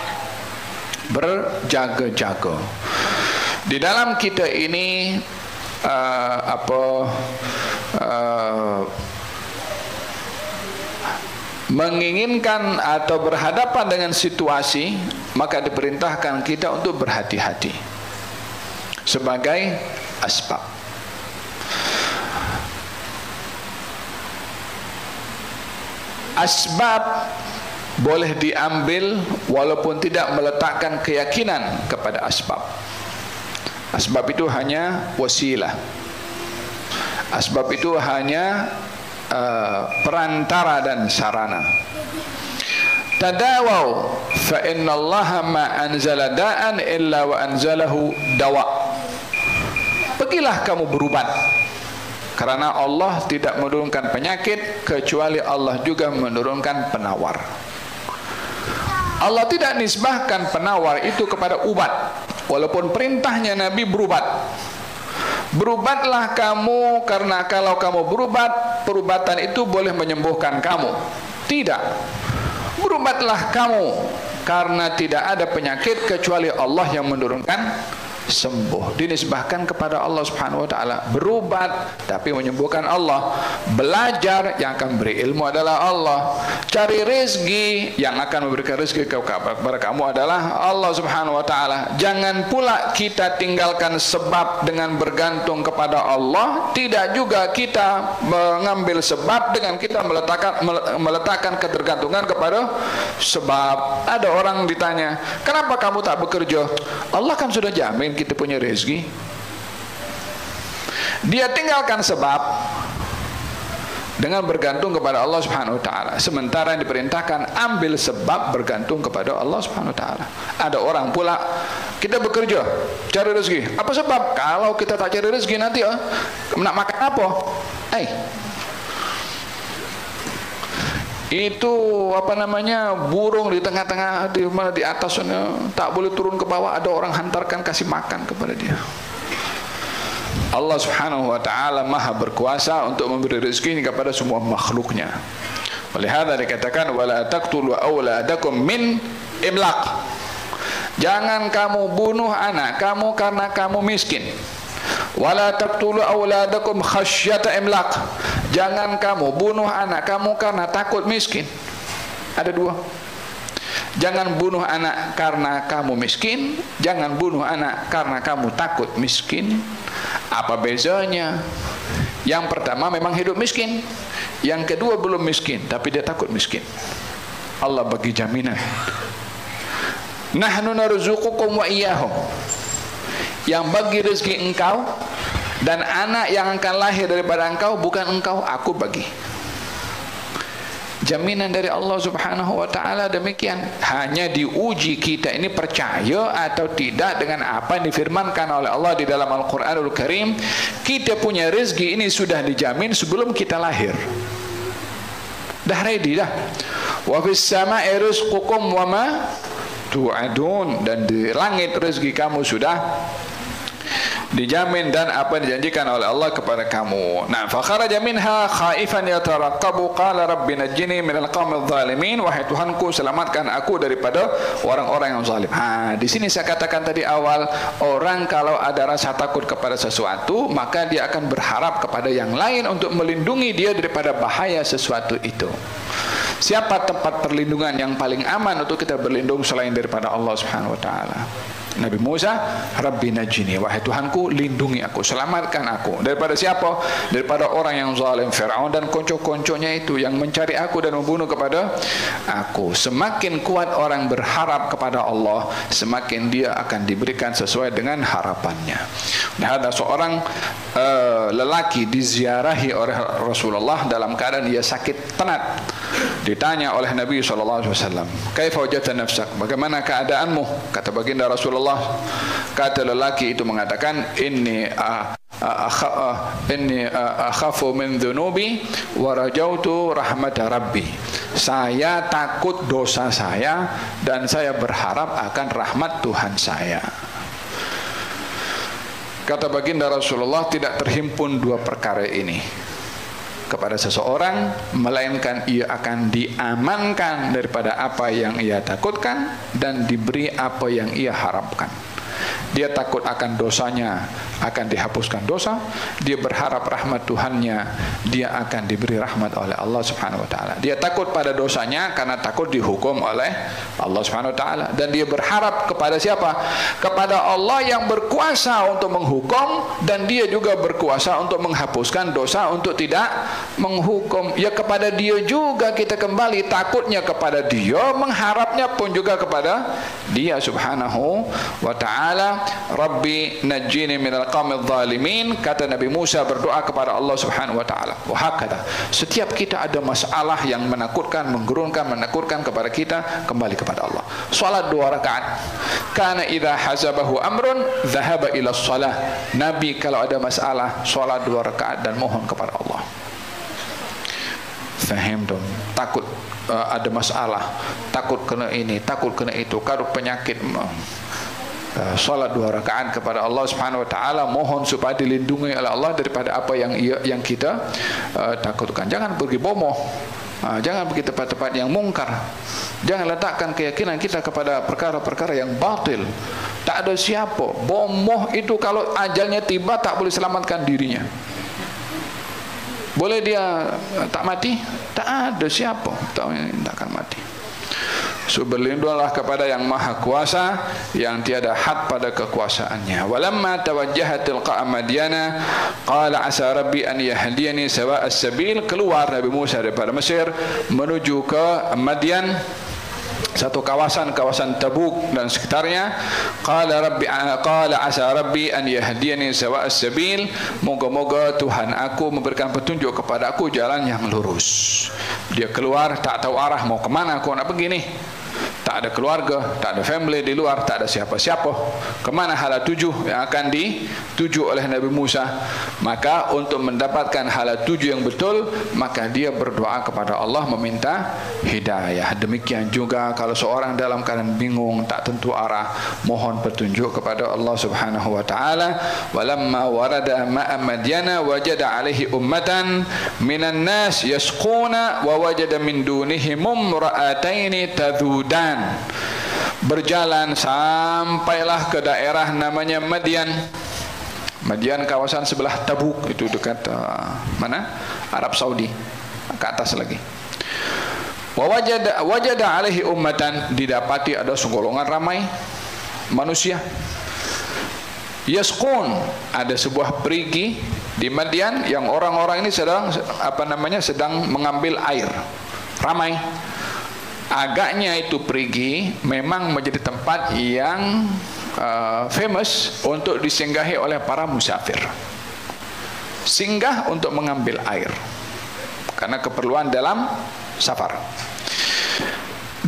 berjaga-jaga. Di dalam kita ini menginginkan atau berhadapan dengan situasi, maka diperintahkan kita untuk berhati-hati sebagai asbab. Asbab boleh diambil walaupun tidak meletakkan keyakinan kepada asbab. Asbab itu hanya wasilah. Asbab itu hanya perantara dan sarana. Tadawau fa innallaha ma anzala da'an illa wa anzalahu dawa. Pergilah kamu berubat, karena Allah tidak menurunkan penyakit kecuali Allah juga menurunkan penawar. Allah tidak nisbahkan penawar itu kepada ubat, walaupun perintahnya Nabi berubat. Berubatlah kamu, karena kalau kamu berubat, perubatan itu boleh menyembuhkan kamu. Tidak. Berubatlah kamu karena tidak ada penyakit kecuali Allah yang menurunkan sembuh. Dinisbahkan kepada Allah Subhanahu wa taala. Berubat tapi menyembuhkan Allah. Belajar, yang akan beri ilmu adalah Allah. Cari rezeki, yang akan memberikan rezeki kepada kamu adalah Allah Subhanahu wa taala. Jangan pula kita tinggalkan sebab dengan bergantung kepada Allah, tidak juga kita mengambil sebab dengan kita meletakkan ketergantungan kepada sebab. Ada orang ditanya, "Kenapa kamu tak bekerja?" Allah kan sudah jamin kita punya rezeki. Dia tinggalkan sebab dengan bergantung kepada Allah Subhanahu wa taala, sementara yang diperintahkan ambil sebab bergantung kepada Allah Subhanahu wa taala. Ada orang pula, kita bekerja cari rezeki, apa sebab? Kalau kita tak cari rezeki nanti nak makan apa? Itu apa namanya, burung di tengah-tengah, di atas tak boleh turun ke bawah, ada orang hantarkan kasih makan kepada dia. Allah Subhanahu wa taala Maha berkuasa untuk memberi rezeki kepada semua makhluknya. Oleh hadza dikatakan wala taqtulu auladakum min imlaq. Jangan kamu bunuh anak kamu karena kamu miskin. Wala taqtulu auladakum khasyata imlaq. Jangan kamu bunuh anak kamu karena takut miskin. Ada dua. Jangan bunuh anak karena kamu miskin, jangan bunuh anak karena kamu takut miskin. Apa bezanya? Yang pertama memang hidup miskin, yang kedua belum miskin tapi dia takut miskin. Allah bagi jaminan. Nahnu narzuqukum wa iyyahum. Yang bagi rezeki engkau dan anak yang akan lahir daripada engkau bukan engkau, aku bagi. Jaminan dari Allah Subhanahu wa taala demikian. Hanya diuji kita ini percaya atau tidak dengan apa yang difirmankan oleh Allah di dalam Al-Qur'anul Karim. Kita punya rezeki ini sudah dijamin sebelum kita lahir. Dah ready dah. Wa fis sama'i rizqukum wa ma tu'adun, dan di langit rezeki kamu sudah dijamin dan apa yang dijanjikan oleh Allah kepada kamu. Nah, fa kharaja minha khaifan yataraqabu qala rabbi najjini minal qaumidh zalimin. Wahai Tuhanku, selamatkan aku daripada orang-orang yang zalim. Di sini saya katakan tadi awal, orang kalau ada rasa takut kepada sesuatu, maka dia akan berharap kepada yang lain untuk melindungi dia daripada bahaya sesuatu itu. Siapa tempat perlindungan yang paling aman untuk kita berlindung selain daripada Allah Subhanahu wa taala? Nabi Musa, Rabbi najini, wahai Tuhanku, lindungi aku, selamatkan aku. Daripada siapa? Daripada orang yang zalim, Firaun dan konco-konconya itu yang mencari aku dan membunuh kepada aku. Semakin kuat orang berharap kepada Allah, semakin dia akan diberikan sesuai dengan harapannya. Nah, ada seorang lelaki diziarahi oleh Rasulullah dalam keadaan dia sakit tenat. Ditanya oleh Nabi SAW, kaifa wajadta nafsak, bagaimana keadaanmu? Kata baginda Rasulullah, kata lelaki itu mengatakan, inni akhafu min dhunubi wa rajautu rahmat rabbi. Saya takut dosa saya dan saya berharap akan rahmat Tuhan saya. Kata baginda Rasulullah, tidak terhimpun dua perkara ini kepada seseorang, melainkan ia akan diamankan daripada apa yang ia takutkan dan diberi apa yang ia harapkan. Dia takut akan dosanya akan dihapuskan dosa, dia berharap rahmat Tuhannya, dia akan diberi rahmat oleh Allah Subhanahu wa taala. Dia takut pada dosanya karena takut dihukum oleh Allah Subhanahu wa taala, dan dia berharap kepada siapa? Kepada Allah yang berkuasa untuk menghukum, dan dia juga berkuasa untuk menghapuskan dosa, untuk tidak menghukum. Ya, kepada dia juga kita kembali, takutnya kepada dia, mengharapnya pun juga kepada dia Subhanahu wa taala. Rabbi najjini minal qaumidh zalimin. Kata Nabi Musa berdoa kepada Allah Subhanahu wa taala. Wa hakada, setiap kita ada masalah yang menakutkan, menggurunkan, menakutkan kepada kita, kembali kepada Allah. Salat 2 rakaat. Kana idza hazabahu amrun dhahaba ila shalah. Nabi kalau ada masalah salat 2 rakaat dan mohon kepada Allah. Faham dong? Takut ada masalah, takut kena ini, takut kena itu, takut penyakit, salat 2 rakaat kepada Allah Subhanahu wa taala, mohon supaya dilindungi oleh Allah daripada apa yang kita takutkan. Jangan pergi bomoh, jangan pergi tempat-tempat yang mungkar. Jangan letakkan keyakinan kita kepada perkara-perkara yang batil. Tak ada siapa. Bomoh itu kalau ajalnya tiba tak boleh selamatkan dirinya. Boleh dia tak mati? Tak ada siapa tahu yang tak akan mati. So berlindunglah kepada yang maha kuasa, yang tiada had pada kekuasaannya. Walamma tawajjaha tilqa'a Madyana qala asa rabbi an yahdiyani sawa'as sabil. Keluar Nabi Musa daripada Mesir menuju ke Madian, satu kawasan Tabuk dan sekitarnya. Qala asa rabbi an yahdiyani sawa'as sabil. Moga-moga Tuhan aku memberikan petunjuk kepada aku jalan yang lurus. Dia keluar tak tahu arah mau kemana, aku nak pergi ni. Tak ada keluarga, tak ada family di luar, tak ada siapa-siapa. Kemana hala tuju yang akan dituju oleh Nabi Musa? Maka untuk mendapatkan hala tuju yang betul, maka dia berdoa kepada Allah meminta hidayah. Demikian juga kalau seorang dalam keadaan bingung, tak tentu arah, mohon petunjuk kepada Allah Subhanahu wa taala. Walamma warada ma'a Madyana wajada alaihi ummatan minan nas yasquna wa wajada min dunihim imra'ataini tadhudan. Berjalan sampailah ke daerah namanya Madian. Madian kawasan sebelah Tabuk, itu dekat mana? Arab Saudi, ke atas lagi. Wajada alaihi ummatan, didapati ada segolongan ramai manusia. Yasqun, ada sebuah perigi di Madian yang orang-orang ini sedang sedang mengambil air. Ramai. Agaknya itu perigi memang menjadi tempat yang famous untuk disinggahi oleh para musafir. Singgah untuk mengambil air karena keperluan dalam safar.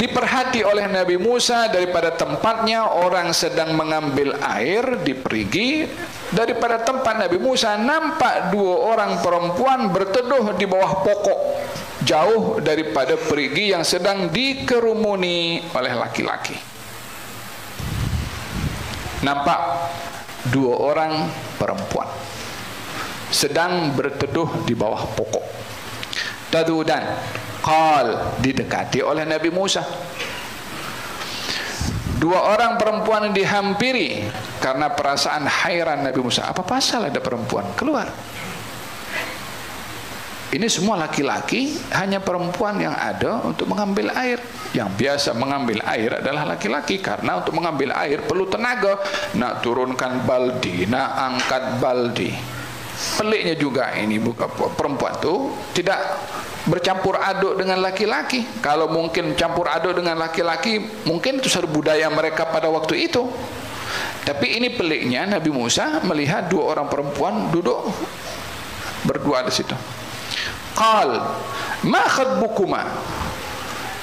Diperhati oleh Nabi Musa daripada tempatnya orang sedang mengambil air di perigi. Daripada tempat Nabi Musa nampak dua orang perempuan berteduh di bawah pokok, jauh daripada perigi yang sedang dikerumuni oleh laki-laki. Nampak dua orang perempuan sedang berteduh di bawah pokok. Tadudan, qal, didekati oleh Nabi Musa. Dua orang perempuan dihampiri karena perasaan hairan Nabi Musa. Apa pasal ada perempuan keluar? Ini semua laki-laki, hanya perempuan yang ada untuk mengambil air. Yang biasa mengambil air adalah laki-laki, karena untuk mengambil air perlu tenaga. Nak turunkan baldi, nak angkat baldi. Peliknya juga ini, perempuan itu tidak bercampur aduk dengan laki-laki. Kalau mungkin campur aduk dengan laki-laki, mungkin itu satu budaya mereka pada waktu itu. Tapi ini peliknya, Nabi Musa melihat dua orang perempuan duduk berdua di situ. Qal, ma khatbukuma?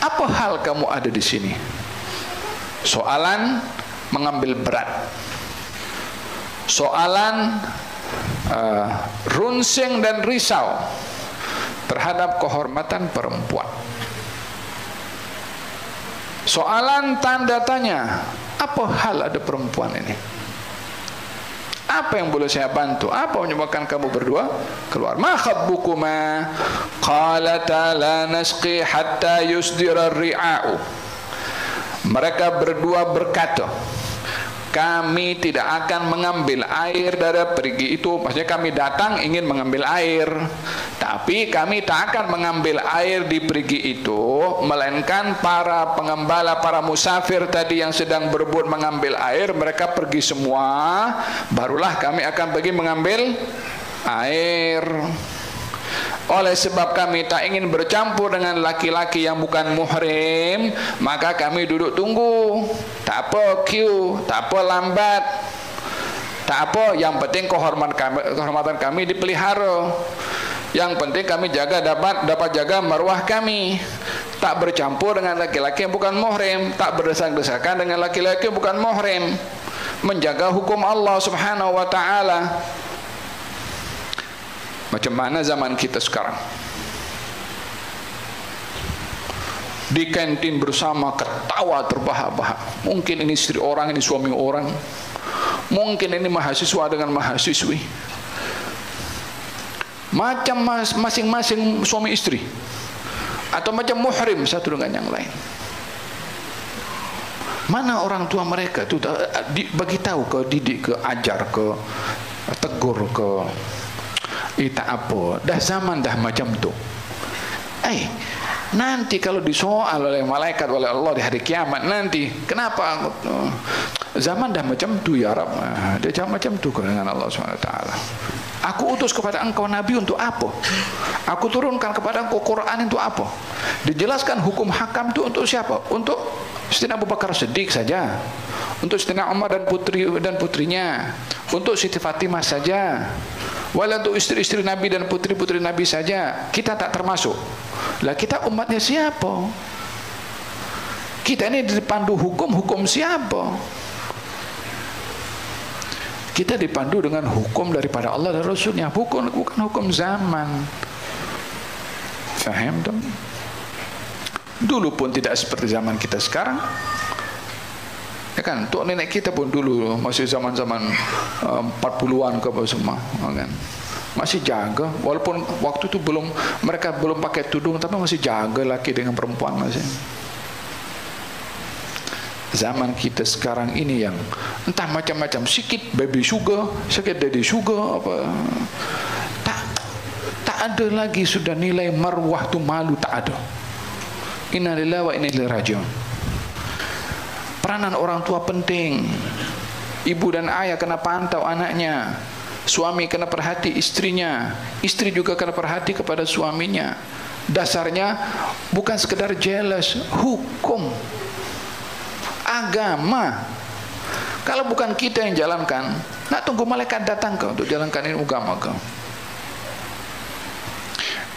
Apa hal kamu ada di sini? Soalan mengambil berat. Soalan runsing dan risau terhadap kehormatan perempuan. Soalan tanda tanya, apa hal ada perempuan ini? Apa yang boleh saya bantu? Apa menyebabkan kamu berdua keluar? Ma khabbukuma? Qalata la nasqi hatta yusdira ar-ri'a'u. Mereka berdua berkata, kami tidak akan mengambil air dari perigi itu. Maksudnya kami datang ingin mengambil air, tapi kami tak akan mengambil air di perigi itu, melainkan para pengembala, para musafir tadi yang sedang berebut mengambil air, mereka pergi semua, barulah kami akan pergi mengambil air. Oleh sebab kami tak ingin bercampur dengan laki-laki yang bukan muhrim, maka kami duduk tunggu. Tak apa queue, tak apa lambat, tak apa, yang penting kehormatan kami dipelihara. Yang penting kami dapat jaga maruah kami. Tak bercampur dengan laki-laki yang bukan muhrim, tak berdesak-desakan dengan laki-laki yang bukan muhrim, menjaga hukum Allah Subhanahu wa taala. Macam mana zaman kita sekarang? Di kantin bersama ketawa terbahak-bahak. Mungkin ini istri orang, ini suami orang. Mungkin ini mahasiswa dengan mahasiswi. Macam masing-masing suami istri. Atau macam muhrim satu dengan yang lain. Mana orang tua mereka tu bagi tahu ke, didik ke, ajar ke, tegur ke, tak apa. Dah zaman dah macam tu. Nanti kalau disoal oleh malaikat, oleh Allah di hari kiamat nanti, kenapa zaman dah macam tu ya Rabb? Dia jawab macam tu dengan Allah SWT. Aku utus kepada engkau Nabi untuk apa? Aku turunkan kepada engkau Quran untuk apa? Dijelaskan hukum hakam itu untuk siapa? Untuk Sayyidina Abu Bakar Siddiq saja, untuk Sayyidina Umar dan putrinya, untuk Siti Fatimah saja, wala untuk istri-istri Nabi dan putri-putri Nabi saja. Kita tak termasuk. Lah kita umatnya siapa? Kita ini dipandu hukum siapa? Kita dipandu dengan hukum daripada Allah dan Rasulnya, bukan hukum zaman. Faham dong? Dulu pun tidak seperti zaman kita sekarang. Ya kan, tua nenek kita pun dulu masih zaman-zaman 40-an ke apa semua, kan? Masih jaga, walaupun waktu itu mereka belum pakai tudung, tapi masih jaga laki dengan perempuan masih. Zaman kita sekarang ini yang entah macam-macam, sikit baby sugar, sikit daddy sugar, apa, tak ada lagi sudah nilai marwah tu, malu tak ada. Inna lillahi wa inna ilaihi raji'un. Peranan orang tua penting. Ibu dan ayah kena pantau anaknya, suami kena perhati istrinya, istri juga kena perhati kepada suaminya. Dasarnya bukan sekedar jealous, hukum agama. Kalau bukan kita yang jalankan, nak tunggu malaikat datang ke untuk jalankan ini agama ke?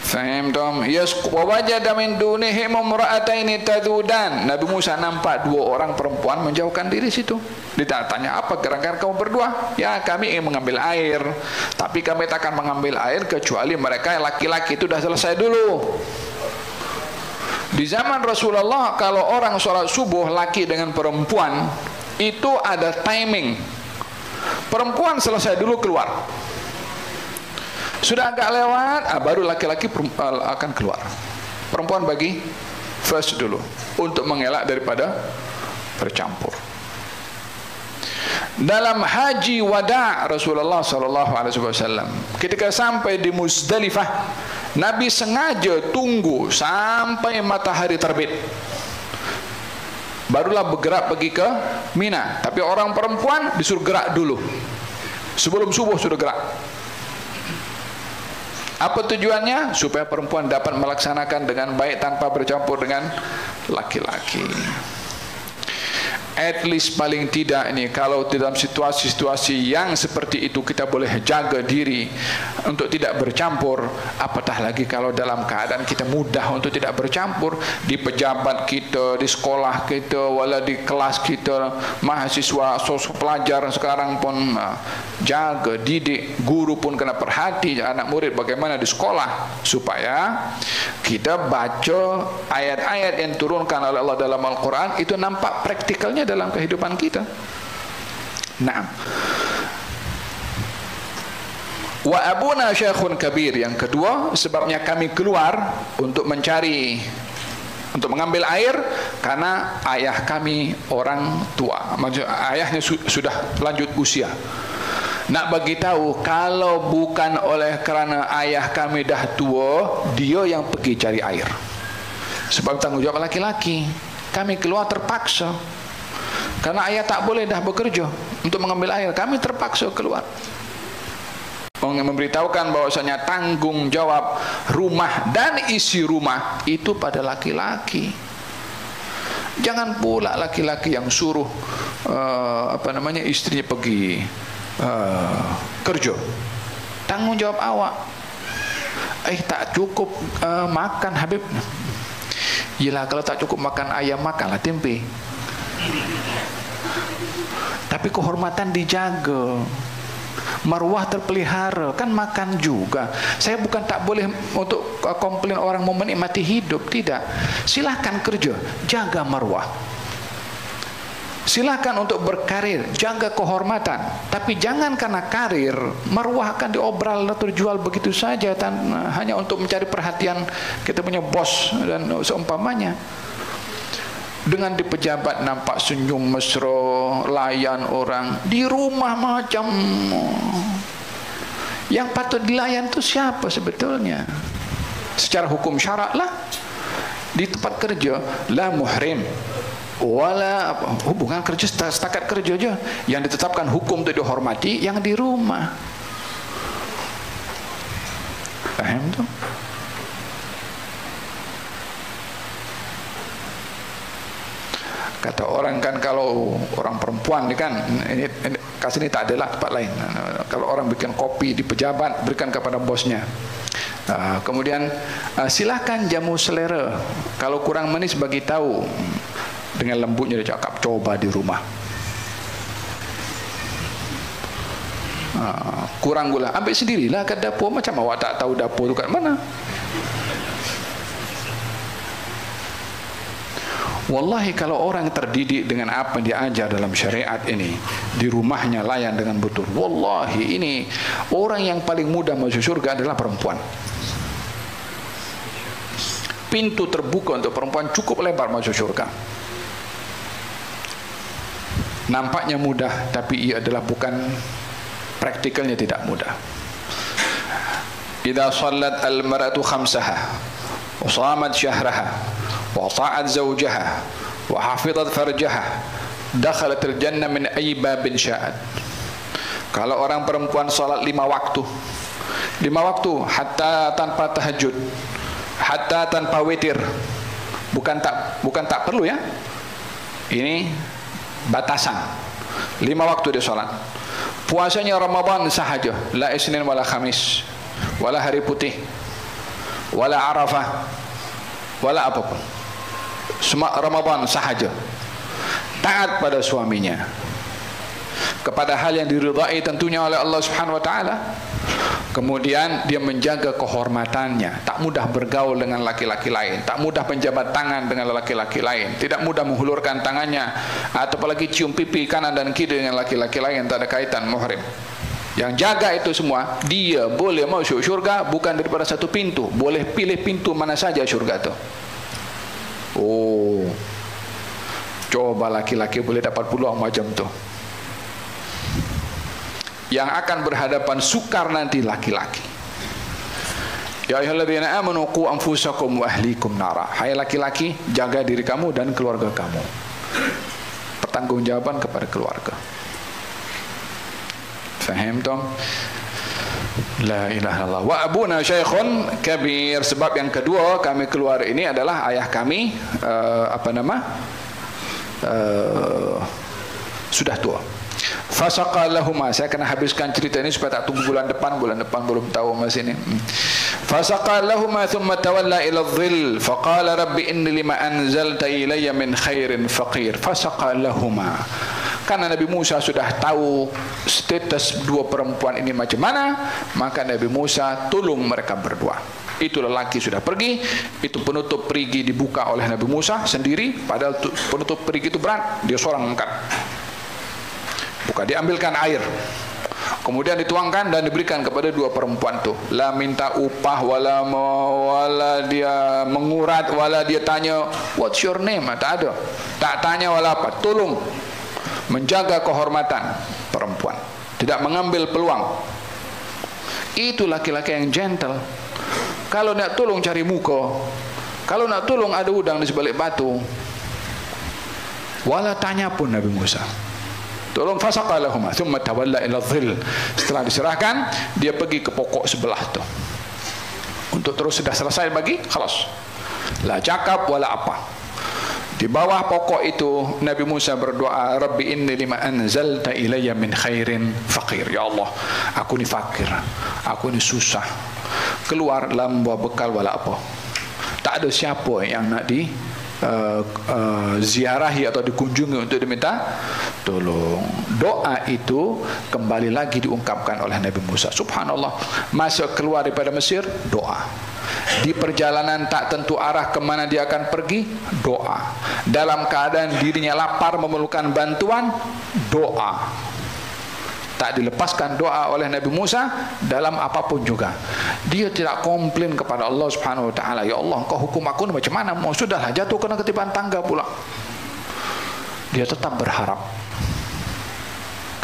Faham dong? Yes, wa wajada min dunihim imra'ataini tadudan. Nabi Musa nampak dua orang perempuan menjauhkan diri situ. Ditanya, apa gerangan kamu berdua? Ya, kami ingin mengambil air, tapi kami tak akan mengambil air kecuali mereka yang laki-laki itu dah selesai dulu. Di zaman Rasulullah, kalau orang sholat subuh laki dengan perempuan itu ada timing. Perempuan selesai dulu keluar. Sudah agak lewat, baru laki-laki akan keluar. Perempuan bagi first dulu untuk mengelak daripada bercampur. Dalam haji wada Rasulullah SAW, ketika sampai di Muzdalifah, Nabi sengaja tunggu sampai matahari terbit, barulah bergerak pergi ke Mina. Tapi orang perempuan disuruh gerak dulu, sebelum subuh sudah gerak. Apa tujuannya? Supaya perempuan dapat melaksanakan dengan baik tanpa bercampur dengan laki-laki. At least paling tidak ini, kalau dalam situasi-situasi yang seperti itu kita boleh jaga diri untuk tidak bercampur, apatah lagi kalau dalam keadaan kita mudah untuk tidak bercampur, di pejabat kita, di sekolah kita, wala di kelas kita, mahasiswa, pelajar sekarang pun jaga, didik, guru pun kena perhati anak murid bagaimana di sekolah, supaya kita baca ayat-ayat yang turunkan oleh Allah dalam Al-Quran itu nampak praktikalnya dalam kehidupan kita. Naam. Wa abuna syekhun kabir. Yang kedua, sebabnya kami keluar untuk mencari, untuk mengambil air, karena ayah kami orang tua. Maksudnya ayahnya sudah lanjut usia. Nak bagi tahu, kalau bukan oleh kerana ayah kami dah tua, dia yang pergi cari air. Sebab tanggung jawab laki-laki. Kami keluar terpaksa. Karena ayah tak boleh dah bekerja untuk mengambil air, kami terpaksa keluar. Memberitahukan bahwasanya tanggung jawab rumah dan isi rumah itu pada laki-laki. Jangan pula laki-laki yang suruh istrinya pergi kerja. Tanggung jawab awak. Tak cukup makan Habib. Yelah, kalau tak cukup makan ayam, makanlah tempe. Tapi kehormatan dijaga, marwah terpelihara, kan makan juga. Saya bukan tak boleh untuk komplain orang mau menikmati hidup, tidak. Silahkan kerja, jaga marwah. Silahkan untuk berkarir, jaga kehormatan. Tapi jangan karena karir, marwah akan diobral dan terjual begitu saja, hanya untuk mencari perhatian kita punya bos dan seumpamanya. Dengan di pejabat nampak senyum mesra, layan orang. Di rumah macam, yang patut dilayan tu siapa sebetulnya? Secara hukum syarak lah. Di tempat kerja, la muhrim wala hubungan kerja, setakat kerja je yang ditetapkan hukum untuk dihormati, yang di rumah. Faham tu? Kata orang kan, kalau orang perempuan ni kan, ini kat sini tak adalah, tempat lain. Kalau orang bikin kopi di pejabat, berikan kepada bosnya. Kemudian silakan jamu selera. Kalau kurang manis bagi tahu. Dengan lembutnya dia cakap, coba di rumah. Kurang gula, ambil sendirilah kat dapur. Macam awak tak tahu dapur tu kat mana? Wallahi, kalau orang terdidik dengan apa yang diajar dalam syariat ini, di rumahnya layan dengan betul. Wallahi, ini orang yang paling mudah masuk surga adalah perempuan. Pintu terbuka untuk perempuan cukup lebar masuk surga. Nampaknya mudah, tapi ia adalah bukan, praktikalnya tidak mudah. Idza shallat al-mar'atu khamsaha wa shamat syahraha wa ta'at zawjaha wa hafizat farjaha dakhalat al-jannah min ayyi babin sya'at. Kalau orang perempuan salat 5 waktu, hatta tanpa tahajud, hatta tanpa witir, bukan tak perlu ya, ini batasan 5 waktu dia salat. Puasanya Ramadan sahaja, la Isnin wala Khamis, wala hari putih, wala Arafah, wala apapun, semua Ramadan sahaja. Taat pada suaminya, kepada hal yang diridai tentunya oleh Allah Subhanahu wa taala. Kemudian dia menjaga kehormatannya, tak mudah bergaul dengan laki-laki lain, tak mudah menjabat tangan dengan laki-laki lain, tidak mudah menghulurkan tangannya atau apalagi cium pipi kanan dan kiri dengan laki-laki lain, tak ada kaitan muhrim. Yang jaga itu semua, dia boleh masuk syurga bukan daripada satu pintu, boleh pilih pintu mana saja syurga itu. Oh, coba laki-laki boleh dapat peluang macam tu. Yang akan berhadapan sukar nanti laki-laki. Ya ayyuhalladzina amanu qu anfusakum wa ahlikum nara. Hai laki-laki, jaga diri kamu dan keluarga kamu. Pertanggungjawaban kepada keluarga. Faham tak? La ilaha illallah. Wa abuna syaikhun kabir. Sebab yang kedua kami keluar ini adalah ayah kami sudah tua. Fasaqa lahuma, saya kena habiskan cerita ini supaya tak tunggu bulan depan belum tahu masih ini. Fasaqa lahuma thumma tawalla ila dhil faqala rabbi inni lima anzalta ilayya min khairin faqir. Fasaqa lahuma, karena Nabi Musa sudah tahu status dua perempuan ini macam mana, maka Nabi Musa tolong mereka berdua. Itu lelaki sudah pergi, itu penutup perigi dibuka oleh Nabi Musa sendiri, padahal penutup perigi itu berat, dia seorang angkat. Buka, diambilkan air, kemudian dituangkan dan diberikan kepada dua perempuan tu. La minta upah, wala dia mengurat, wala dia tanya what's your name, tak ada, tak tanya wala apa. Tolong menjaga kehormatan perempuan, tidak mengambil peluang. Itu laki-laki yang gentle. Kalau nak tolong cari muka, kalau nak tolong ada udang di sebalik batu, wala tanya pun Nabi Musa. Tolong. Fasaqa lahuma thumma tawalla ila dhil. Setelah diserahkan, dia pergi ke pokok sebelah tu untuk terus, sudah selesai bagi, khalas, la cakap wala apa. Di bawah pokok itu Nabi Musa berdoa, Rabbi inni lima anzalta ilayya min khairin faqir. Ya Allah, aku ni fakir, aku ni susah, keluar dalam bawa bekal wala apa. Tak ada siapa yang nak ziarahi atau dikunjungi untuk diminta tolong. Doa itu kembali lagi diungkapkan oleh Nabi Musa. Subhanallah, masuk keluar daripada Mesir, doa. Di perjalanan tak tentu arah kemana dia akan pergi, doa. Dalam keadaan dirinya lapar memerlukan bantuan, doa. Tak dilepaskan doa oleh Nabi Musa dalam apapun juga. Dia tidak komplain kepada Allah Subhanahu wa taala, ya Allah, kau hukum aku macam mana? Mau sudahlah, jatuh kena ketiban tangga pula. dia tetap berharap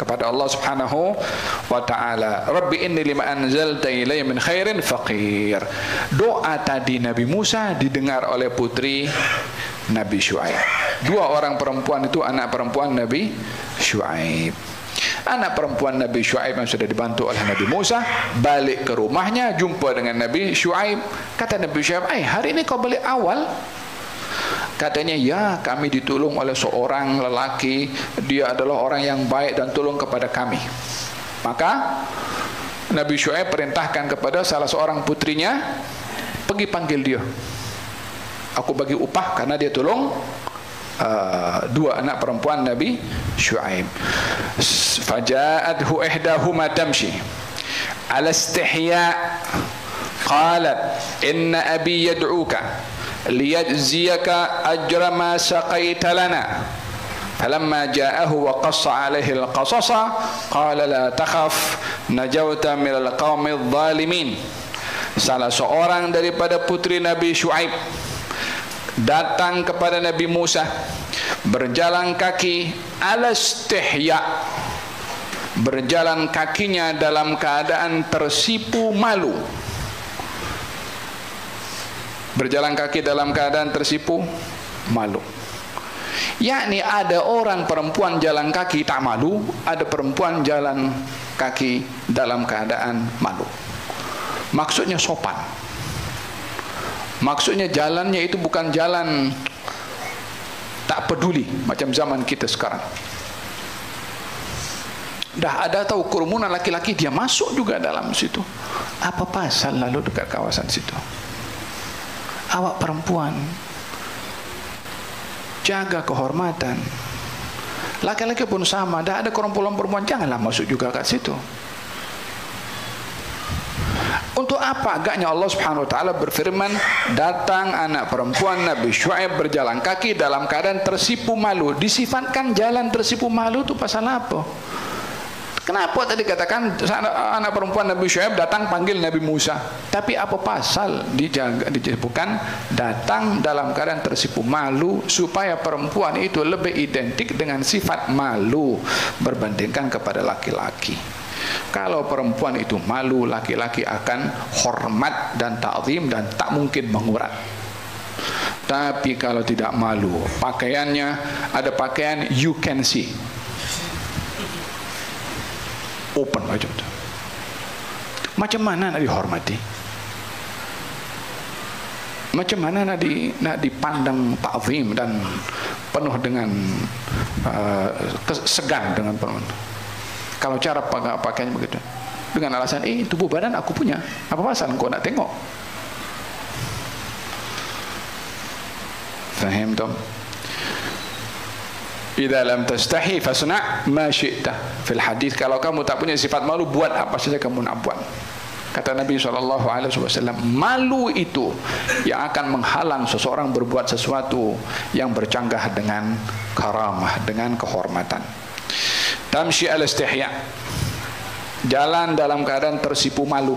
kepada Allah Subhanahu wa ta'ala. Rabbi inni lima anzalta ilayya min khairin faqir. Doa tadi Nabi Musa didengar oleh putri Nabi Syuaib. Dua orang perempuan itu anak perempuan Nabi Syuaib. Anak perempuan Nabi Syuaib yang sudah dibantu oleh Nabi Musa balik ke rumahnya, jumpa dengan Nabi Syuaib. Kata Nabi Syuaib, hari ini kau balik awal? Katanya, ya, kami ditolong oleh seorang lelaki, dia adalah orang yang baik dan tolong kepada kami. Maka Nabi Syuaib perintahkan kepada salah seorang putrinya, pergi panggil dia, aku bagi upah karena dia tolong dua anak perempuan Nabi Syuaib. Faja'athu ihdahuma tamshi ala istihya qalat inna abi yad'uka liyajziyaka ajra ma saqaita lana. Falamma ja'ahu wa qassa 'alaihi al-qasasa qala la takhaf najawta minal qaumidh dhalimin. Salah seorang daripada putri Nabi Syuaib datang kepada Nabi Musa berjalan kaki ala istihya, berjalan kakinya dalam keadaan tersipu malu. Berjalan kaki dalam keadaan tersipu malu. Yakni ada orang perempuan jalan kaki tak malu, ada perempuan jalan kaki dalam keadaan malu. Maksudnya sopan. Maksudnya jalannya itu bukan jalan tak peduli macam zaman kita sekarang. Dah ada tahu kerumunan laki-laki, dia masuk juga dalam situ. Apa pasal lalu dekat kawasan situ? Awak perempuan, jaga kehormatan. Laki-laki pun sama, dah ada kerompolan perempuan, janganlah masuk juga kat situ. Untuk apa agaknya Allah Subhanahu wa ta'ala berfirman, datang anak perempuan Nabi Syuaib berjalan kaki dalam keadaan tersipu malu. Disifatkan jalan tersipu malu itu pasal apa? Kenapa tadi katakan anak perempuan Nabi Syuaib datang panggil Nabi Musa? Tapi apa pasal disebutkan datang dalam keadaan tersipu malu, supaya perempuan itu lebih identik dengan sifat malu berbandingkan kepada laki-laki. Kalau perempuan itu malu, laki-laki akan hormat dan ta'zim dan tak mungkin mengurat. Tapi kalau tidak malu, pakaiannya ada pakaian you can see, open macam tu. Macam mana nak dihormati? Macam mana nak dipandang ta'zim dan penuh dengan segan dengan perempuan? Kalau cara pakaiannya begitu, dengan alasan tubuh badan aku punya, apa pasal kau nak tengok? Faham tak? Idza lam tastahi fasna' ma syi'ta. Fil hadis, kalau kamu tak punya sifat malu, buat apa saja kamu nak buat. Kata Nabi SAW, malu itu yang akan menghalang seseorang berbuat sesuatu yang bercanggah dengan karamah, dengan kehormatan. Tamshi al-istihya, jalan dalam keadaan tersipu malu.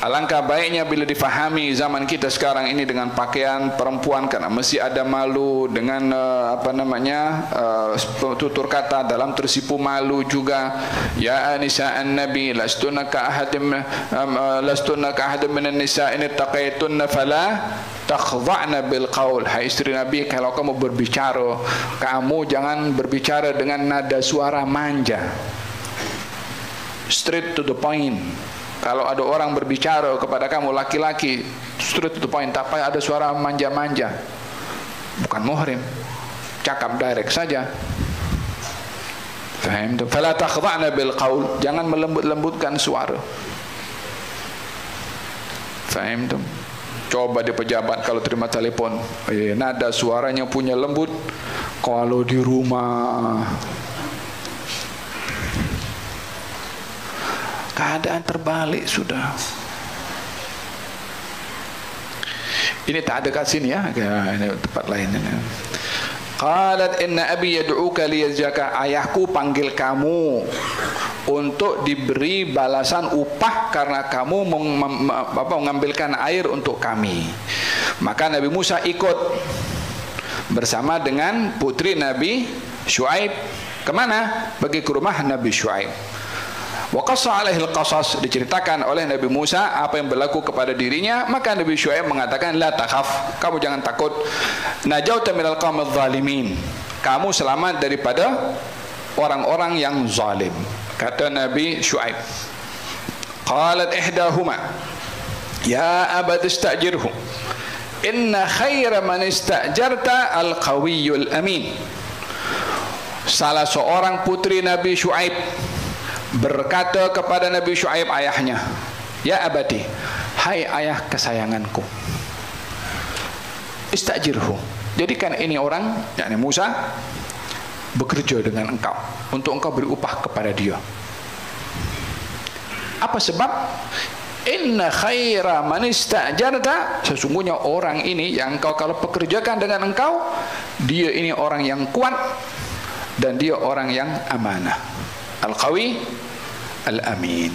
Alangkah baiknya bila difahami zaman kita sekarang ini dengan pakaian perempuan, karena mesti ada malu dengan tutur kata dalam tersipu malu juga. Ya nisa'an nabi lastunna ka ahadin minan nisa'in ittaqaytunna fala takhdha'na bil qaul. Hai istri Nabi, kalau kamu berbicara, kamu jangan berbicara dengan nada suara manja, straight to the point. Kalau ada orang berbicara kepada kamu laki-laki, straight to the point, tak payah ada suara manja-manja. Bukan muhrim, cakap direct saja. Faham tu? Fala takhdha'na bil qaul, jangan melembut-lembutkan suara. Faham tu? Coba di pejabat kalau terima telepon, nada suaranya punya lembut. Kalau di rumah keadaan terbalik sudah. Ini tak ada kat sini ya, ini tempat lain. Qalat inna abi yad'uka liyajzaka, ayahku panggil kamu untuk diberi balasan upah karena kamu mengambilkan air untuk kami. Maka Nabi Musa ikut bersama dengan putri Nabi Syuaib. Kemana? Pergi ke rumah Nabi Syuaib. Wa qassa alaihi al-qasas, diceritakan oleh Nabi Musa apa yang berlaku kepada dirinya. Maka Nabi Syuaib mengatakan, la takhaf, kamu jangan takut, najauta minal qaumidz zalimin, kamu selamat daripada orang-orang yang zalim. Kata Nabi Syuaib, qalat ihdahuma ya abad istajirhu inna khaira man istajarta al-qawiyyul amin. Salah seorang putri Nabi Syuaib berkata kepada Nabi Syuaib ayahnya, ya abadi, hai ayah kesayanganku, istajirhu, jadikan ini orang, yakni Musa, bekerja dengan engkau, untuk engkau beri upah kepada dia. Apa sebab? Inna khaira man istajarta, sesungguhnya orang ini yang engkau kalau pekerjakan dengan engkau, dia ini orang yang kuat dan dia orang yang amanah. Al-Qawi Al-Amin.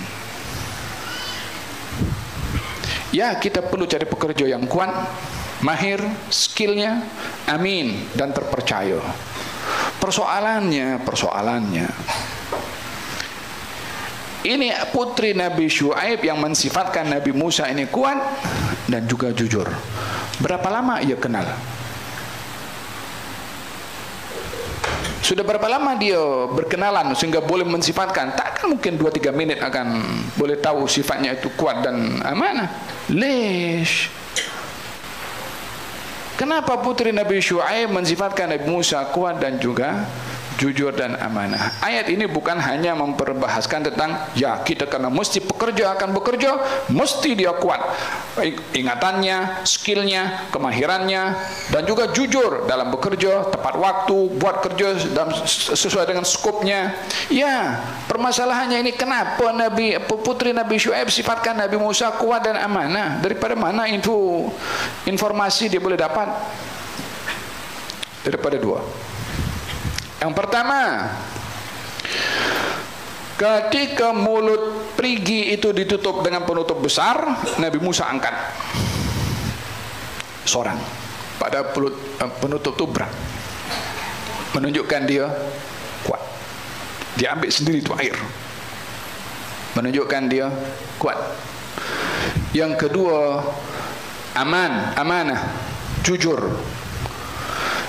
Ya, kita perlu cari pekerja yang kuat, mahir, skillnya, amin, dan terpercaya. Persoalannya ini putri Nabi Syuaib yang mensifatkan Nabi Musa ini kuat dan juga jujur. Berapa lama ia kenal? Sudah berapa lama dia berkenalan sehingga boleh mensifatkan? Takkan mungkin 2-3 menit akan boleh tahu sifatnya itu kuat dan amanah. Lesh. Kenapa putri Nabi Syuaib mensifatkan Nabi Musa kuat dan juga jujur dan amanah? Ayat ini bukan hanya memperbahaskan tentang ya kita karena mesti pekerja akan bekerja, mesti dia kuat ingatannya, skillnya, kemahirannya, dan juga jujur dalam bekerja, tepat waktu, buat kerja dalam sesuai dengan skopnya. Ya, permasalahannya ini kenapa putri Nabi Syuaib sifatkan Nabi Musa kuat dan amanah? Daripada mana itu informasi dia boleh dapat? Daripada dua. Yang pertama, ketika mulut perigi itu ditutup dengan penutup besar, Nabi Musa angkat seorang, pada penutup itu berat, menunjukkan dia kuat. Dia ambil sendiri itu air, menunjukkan dia kuat. Yang kedua, amanah, jujur.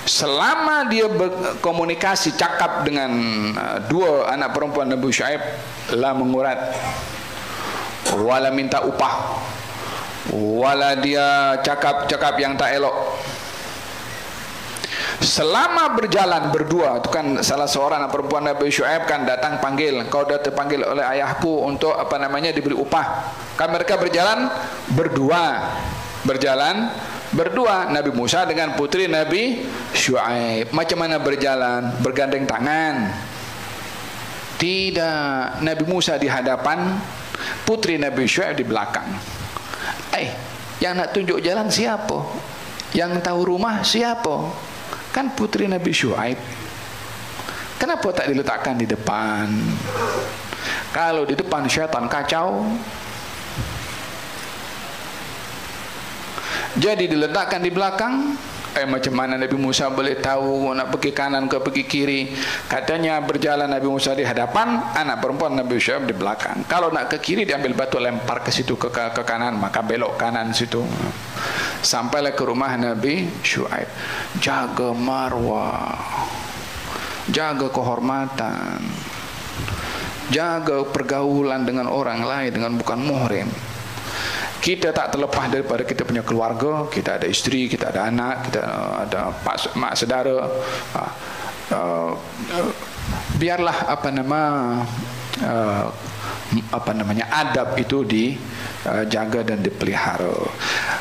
Selama dia berkomunikasi cakap dengan dua anak perempuan Nabi Syuaib, la mengurat, wala minta upah, wala dia cakap yang tak elok. Selama berjalan berdua, itu kan salah seorang anak perempuan Nabi Syuaib kan datang panggil, kau dah terpanggil oleh ayahku untuk diberi upah. Kan mereka berjalan berdua Nabi Musa dengan putri Nabi Syuaib. Macam mana berjalan? Bergandeng tangan? Tidak. Nabi Musa di hadapan, putri Nabi Syuaib di belakang. Yang nak tunjuk jalan siapa? Yang tahu rumah siapa? Kan putri Nabi Syuaib. Kenapa tak diletakkan di depan? Kalau di depan syaitan kacau. Jadi diletakkan di belakang. Macam mana Nabi Musa boleh tahu nak pergi kanan ke pergi kiri? Katanya berjalan Nabi Musa di hadapan, anak perempuan Nabi Syuaib di belakang. Kalau nak ke kiri diambil batu lempar ke situ, ke kanan, maka belok kanan situ. Sampailah ke rumah Nabi Syuaib. Jaga marwah, jaga kehormatan, jaga pergaulan dengan orang lain dengan bukan muhrim. Kita tak terlepas daripada kita punya keluarga. Kita ada isteri, kita ada anak, kita ada mak saudara. Biarlah adab itu dijaga dan dipelihara.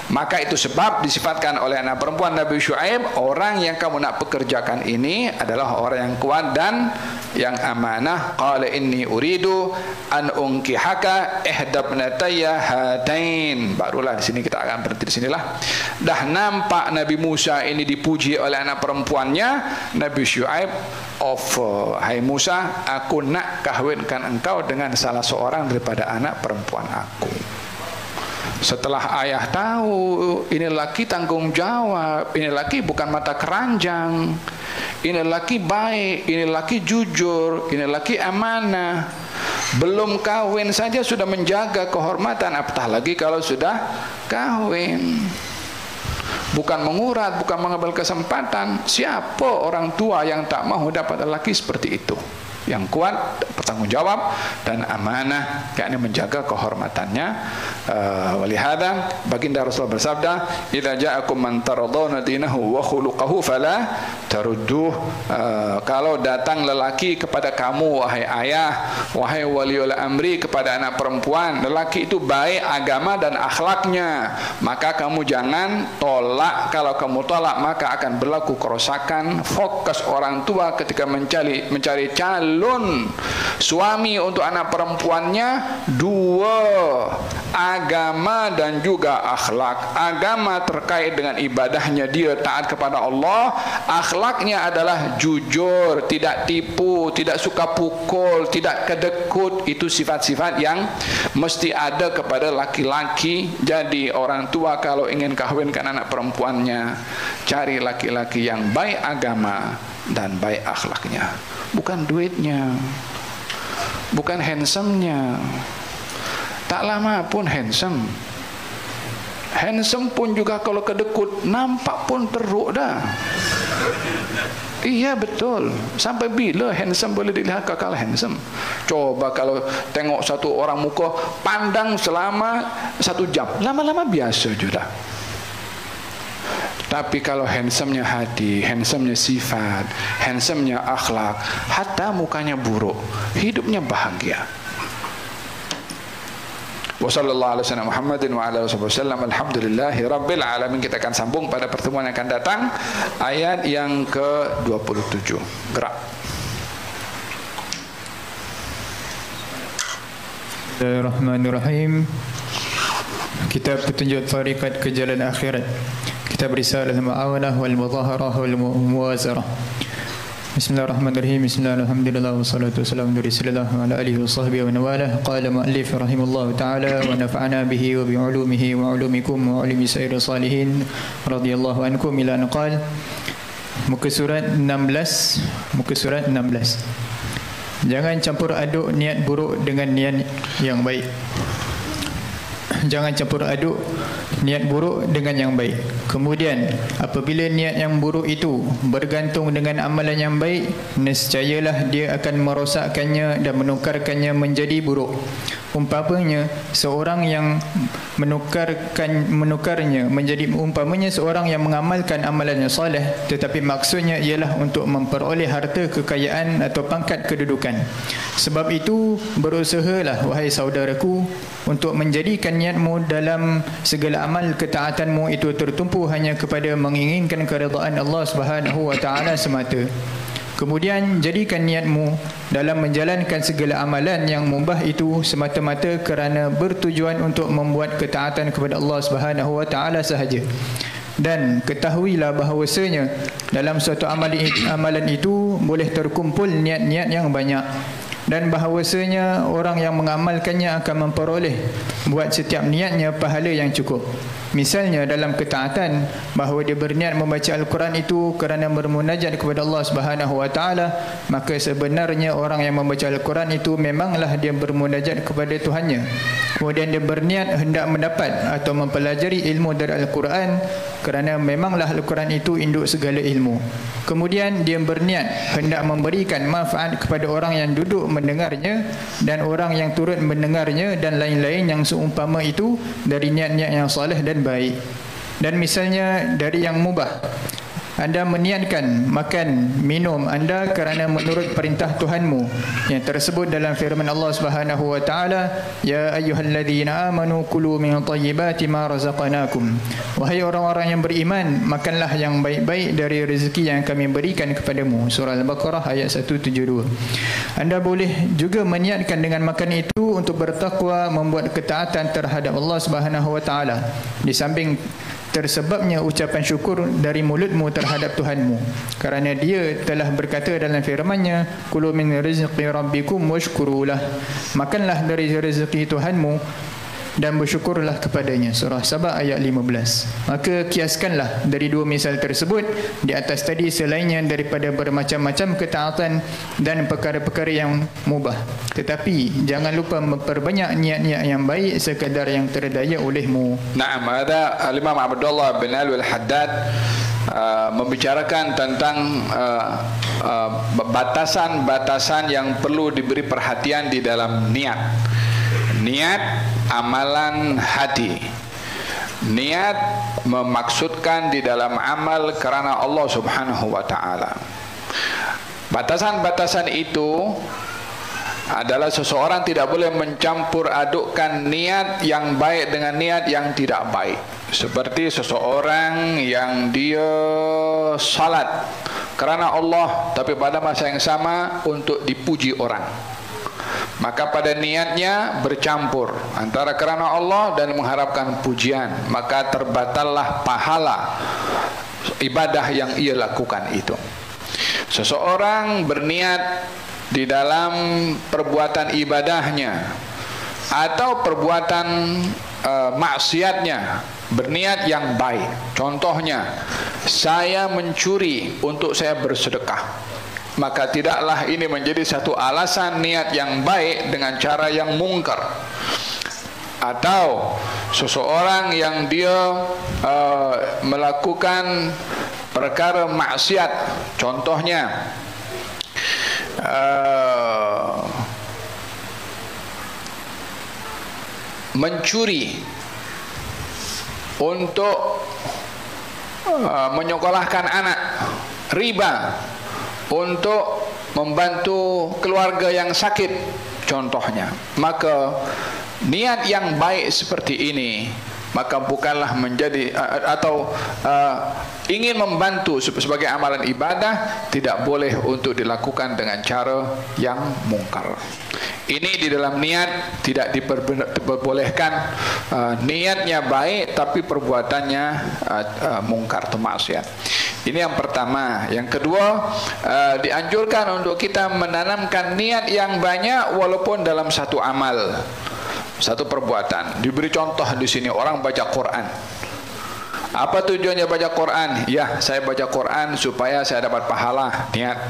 Maka itu sebab disifatkan oleh anak perempuan Nabi Syuaib, orang yang kamu nak pekerjakan ini adalah orang yang kuat dan yang amanah. Qala inni uridu an unkihaka ihdabnatayya hatain. Barulah di sini kita akan berhenti di sinilah. Dah nampak Nabi Musa ini dipuji oleh anak perempuannya. Nabi Syuaib offer, hai Musa, aku nak kahwinkan engkau dengan salah seorang daripada anak perempuan aku. Setelah ayah tahu ini laki tanggung jawab, ini laki bukan mata keranjang, ini laki baik, ini laki jujur, ini laki amanah, belum kawin saja sudah menjaga kehormatan, apatah lagi kalau sudah kawin. Bukan mengurat, bukan mengambil kesempatan. Siapa orang tua yang tak mahu dapat lelaki seperti itu? Yang kuat, bertanggung jawab dan amanah, yakni menjaga kehormatannya. Walihada baginda Rasulullah bersabda, "Idza ja'akum man taradawna dinahu wa khuluquhu fala tarudduh." Kalau datang lelaki kepada kamu, wahai ayah, wahai waliul amri, kepada anak perempuan, lelaki itu baik agama dan akhlaknya, maka kamu jangan tolak. Kalau kamu tolak maka akan berlaku kerosakan. Fokus orang tua ketika mencari calon suami untuk anak perempuannya dua, agama dan juga akhlak. Agama terkait dengan ibadahnya, dia taat kepada Allah. Akhlaknya adalah jujur, tidak tipu, tidak suka pukul, tidak kedekut. Itu sifat-sifat yang mesti ada kepada laki-laki. Jadi orang tua kalau ingin kahwinkan anak perempuannya, cari laki-laki yang baik agama dan baik akhlaknya. Bukan duitnya, bukan handsome-nya. Tak lama pun handsome. Handsome pun juga kalau kedekut nampak pun teruk dah. Iya betul. Sampai bila handsome boleh dilihat kekal handsome? Coba kalau tengok satu orang muka, pandang selama 1 jam, lama-lama biasa juga. Tapi kalau handsome-nya hati, handsome-nya sifat, handsome-nya akhlak, hatta mukanya buruk, hidupnya bahagia. Wa sallallahu alaihi wasallam Muhammadin wa ala alihi wasallam. Alhamdulillahi rabbil alamin. Kita akan sambung pada pertemuan yang akan datang ayat yang ke-27. Gerak. Bismillahirrahmanirrahim. Kitab petunjuk tarikat ke jalan akhirat. Kitab Risalah al-Mu'awanah wal Mudhaharah wal Muwazarah. Bismillahirrahmanirrahim. Bismillahirrahmanirrahim. Wassalatu wassalamu ala Rasulillah wa ala alihi wa sahbihi wa nawalah. Qala mu'allif rahimahullahu ta'ala wa nafa'ana bihi wa bi 'ulumihi wa 'ulumikum wa 'ulumi sayyidil salihin radhiyallahu ankum ila an qala. Muka surat 16. Muka surat 16. Jangan campur aduk niat buruk dengan niat yang baik. Jangan campur aduk niat buruk dengan yang baik. Kemudian apabila niat yang buruk itu bergantung dengan amalan yang baik, nescayalah dia akan merosakkannya dan menukarkannya menjadi buruk. Umpamanya seorang yang menukarnya menjadi, umpamanya seorang yang mengamalkan amalannya soleh tetapi maksudnya ialah untuk memperoleh harta kekayaan atau pangkat kedudukan. Sebab itu berusahalah wahai saudaraku untuk menjadikan niatmu dalam segala amal ketaatanmu itu tertumpu hanya kepada menginginkan keridaan Allah Subhanahu wa taala semata. Kemudian jadikan niatmu dalam menjalankan segala amalan yang mubah itu semata-mata kerana bertujuan untuk membuat ketaatan kepada Allah Subhanahu wa taala sahaja. Dan ketahuilah bahawasanya dalam suatu amalan itu boleh terkumpul niat-niat yang banyak, dan bahawasanya orang yang mengamalkannya akan memperoleh buat setiap niatnya pahala yang cukup. Misalnya dalam ketaatan, bahawa dia berniat membaca Al-Quran itu kerana bermunajat kepada Allah Subhanahu wa taala, maka sebenarnya orang yang membaca Al-Quran itu memanglah dia bermunajat kepada Tuhannya. Kemudian dia berniat hendak mendapat atau mempelajari ilmu dari Al-Quran kerana memanglah Al-Quran itu induk segala ilmu. Kemudian dia berniat hendak memberikan manfaat kepada orang yang duduk mendengarnya dan orang yang turut mendengarnya dan lain-lain yang seumpama itu dari niat-niat yang soleh dan baik. Dan misalnya dari yang mubah, anda meniatkan makan minum anda kerana menurut perintah Tuhanmu yang tersebut dalam firman Allah Subhanahu wa taala, ya ayyuhalladzina amanu kulu min thayyibati ma razaqnakum. Wahai orang-orang yang beriman, makanlah yang baik-baik dari rezeki yang kami berikan kepadamu. Surah Al-Baqarah ayat 172. Anda boleh juga meniatkan dengan makan itu untuk bertakwa, membuat ketaatan terhadap Allah Subhanahu wa taala, di samping tersebabnya ucapan syukur dari mulutmu terhadap Tuhanmu, kerana dia telah berkata dalam firman-Nya, kulu min rizqi rabbikum washkurulah. Makanlah dari rezeki Tuhanmu dan bersyukurlah kepadanya. Surah Sabah ayat 15. Maka kiaskanlah dari dua misal tersebut di atas tadi selainnya daripada bermacam-macam ketaatan dan perkara-perkara yang mubah. Tetapi jangan lupa memperbanyak niat-niat yang baik sekadar yang terdaya olehmu. Naam, ada Imam Abdullah bin Alwi Al-Haddad membicarakan tentang batasan-batasan yang perlu diberi perhatian di dalam niat. Niat amalan hati. Niat memaksudkan di dalam amal kerana Allah Subhanahu wa taala. Batasan-batasan itu adalah seseorang tidak boleh mencampur adukkan niat yang baik dengan niat yang tidak baik. Seperti seseorang yang dia salat kerana Allah tapi pada masa yang sama untuk dipuji orang, maka pada niatnya bercampur antara kerana Allah dan mengharapkan pujian, maka terbatallah pahala ibadah yang ia lakukan itu. Seseorang berniat di dalam perbuatan ibadahnya atau perbuatan maksiatnya, berniat yang baik. Contohnya, saya mencuri untuk saya bersedekah, maka tidaklah ini menjadi satu alasan niat yang baik dengan cara yang mungkar. Atau seseorang yang dia melakukan perkara maksiat, contohnya mencuri untuk menyekolahkan anak, riba untuk membantu keluarga yang sakit, contohnya, maka niat yang baik seperti ini maka bukanlah menjadi atau ingin membantu sebagai amalan ibadah, tidak boleh untuk dilakukan dengan cara yang mungkar. Ini di dalam niat tidak diperbolehkan. Niatnya baik tapi perbuatannya mungkar atau maksiat. Ini yang pertama. Yang kedua, dianjurkan untuk kita menanamkan niat yang banyak walaupun dalam satu amal, satu perbuatan. Diberi contoh di sini, orang baca Quran. Apa tujuannya baca Quran? Ya, saya baca Quran supaya saya dapat pahala, niat.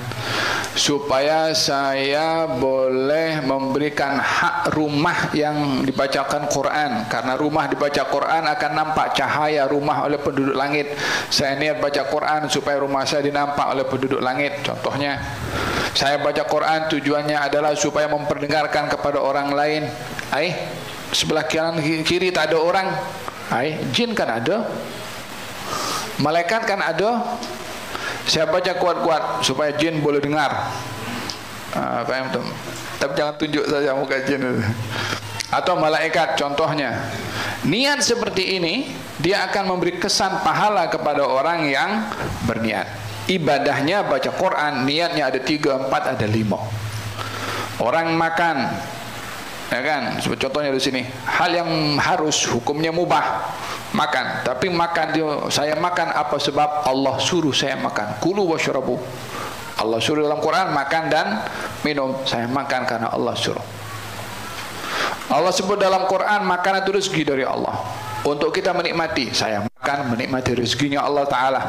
Supaya saya boleh memberikan hak rumah yang dibacakan Quran. Karena rumah dibaca Quran akan nampak cahaya rumah oleh penduduk langit. Saya niat baca Quran supaya rumah saya dinampak oleh penduduk langit. Contohnya, saya baca Quran tujuannya adalah supaya memperdengarkan kepada orang lain. Sebelah kanan kiri tak ada orang. Jin kan ada, malaikat kan ada. Saya baca kuat-kuat supaya jin boleh dengar. Faham tu? Tapi jangan tunjuk saja muka jin. Atau malaikat, contohnya. Niat seperti ini dia akan memberi kesan pahala kepada orang yang berniat. Ibadahnya baca Quran, niatnya ada 3, 4, ada 5. Orang makan, ya kan? Contohnya di sini, hal yang harus hukumnya mubah, makan. Tapi makan dia, saya makan apa sebab Allah suruh saya makan. Kulu washrabu. Allah suruh dalam Quran makan dan minum. Saya makan karena Allah suruh. Allah sebut dalam Quran makanan itu rezeki dari Allah untuk kita menikmati. Saya makan menikmati rezekinya Allah Ta'ala.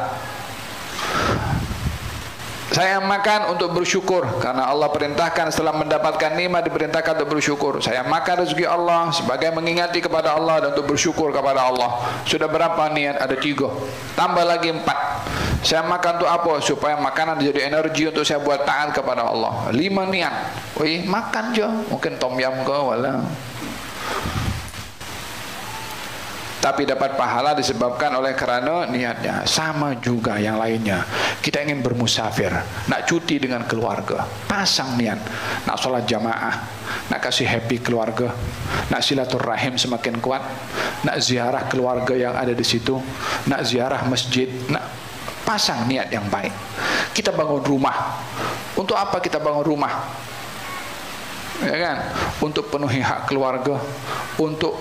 Saya makan untuk bersyukur karena Allah perintahkan setelah mendapatkan nikmat diperintahkan untuk bersyukur. Saya makan rezeki Allah sebagai mengingati kepada Allah dan untuk bersyukur kepada Allah. Sudah berapa niat? Ada 3. Tambah lagi 4. Saya makan untuk apa? Supaya makanan jadi energi untuk saya buat taat kepada Allah. 5 niat. Makan je. Mungkin tom yam ke wala. Tapi dapat pahala disebabkan oleh kerana niatnya. Sama juga yang lainnya. Kita ingin bermusafir, nak cuti dengan keluarga, pasang niat, nak solat jamaah, nak kasih happy keluarga, nak silaturahim semakin kuat, nak ziarah keluarga yang ada di situ, nak ziarah masjid, nak pasang niat yang baik. Kita bangun rumah. Untuk apa kita bangun rumah? Ya kan? Untuk penuhi hak keluarga, untuk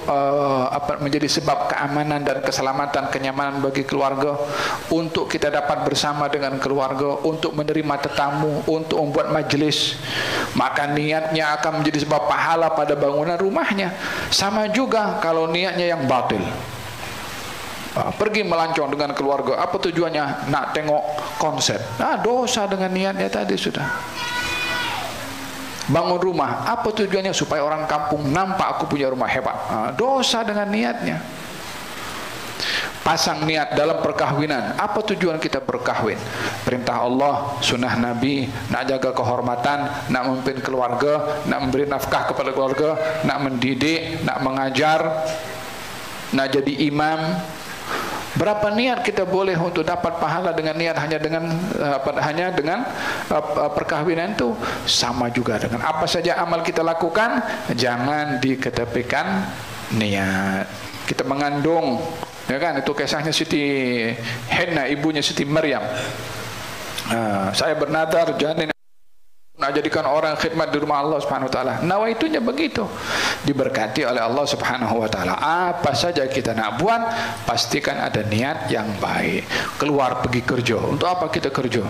menjadi sebab keamanan dan keselamatan, kenyamanan bagi keluarga, untuk kita dapat bersama dengan keluarga, untuk menerima tetamu, untuk membuat majlis, maka niatnya akan menjadi sebab pahala pada bangunan rumahnya. Sama juga kalau niatnya yang batil. Pergi melancong dengan keluarga, apa tujuannya? Nak tengok konser. Dosa dengan niatnya tadi sudah. Bangun rumah, apa tujuannya? Supaya orang kampung nampak aku punya rumah hebat. Dosa dengan niatnya. Pasang niat dalam perkahwinan, apa tujuan kita berkahwin? Perintah Allah, sunnah Nabi, nak jaga kehormatan, nak memimpin keluarga, nak memberi nafkah kepada keluarga, nak mendidik, nak mengajar, nak jadi imam. Berapa niat kita boleh untuk dapat pahala dengan niat hanya dengan perkahwinan itu? Sama juga dengan apa saja amal kita lakukan, jangan diketepikan niat. Kita mengandung, ya kan, itu kisahnya Siti Henna, ibunya Siti Maryam. Saya bernadar janin nak jadikan orang khidmat di rumah Allah Subhanahu wa taala. Nawaitunya begitu. Diberkati oleh Allah Subhanahu wa taala. Apa saja kita nak buat, pastikan ada niat yang baik. Keluar pergi kerja. Untuk apa kita kerja?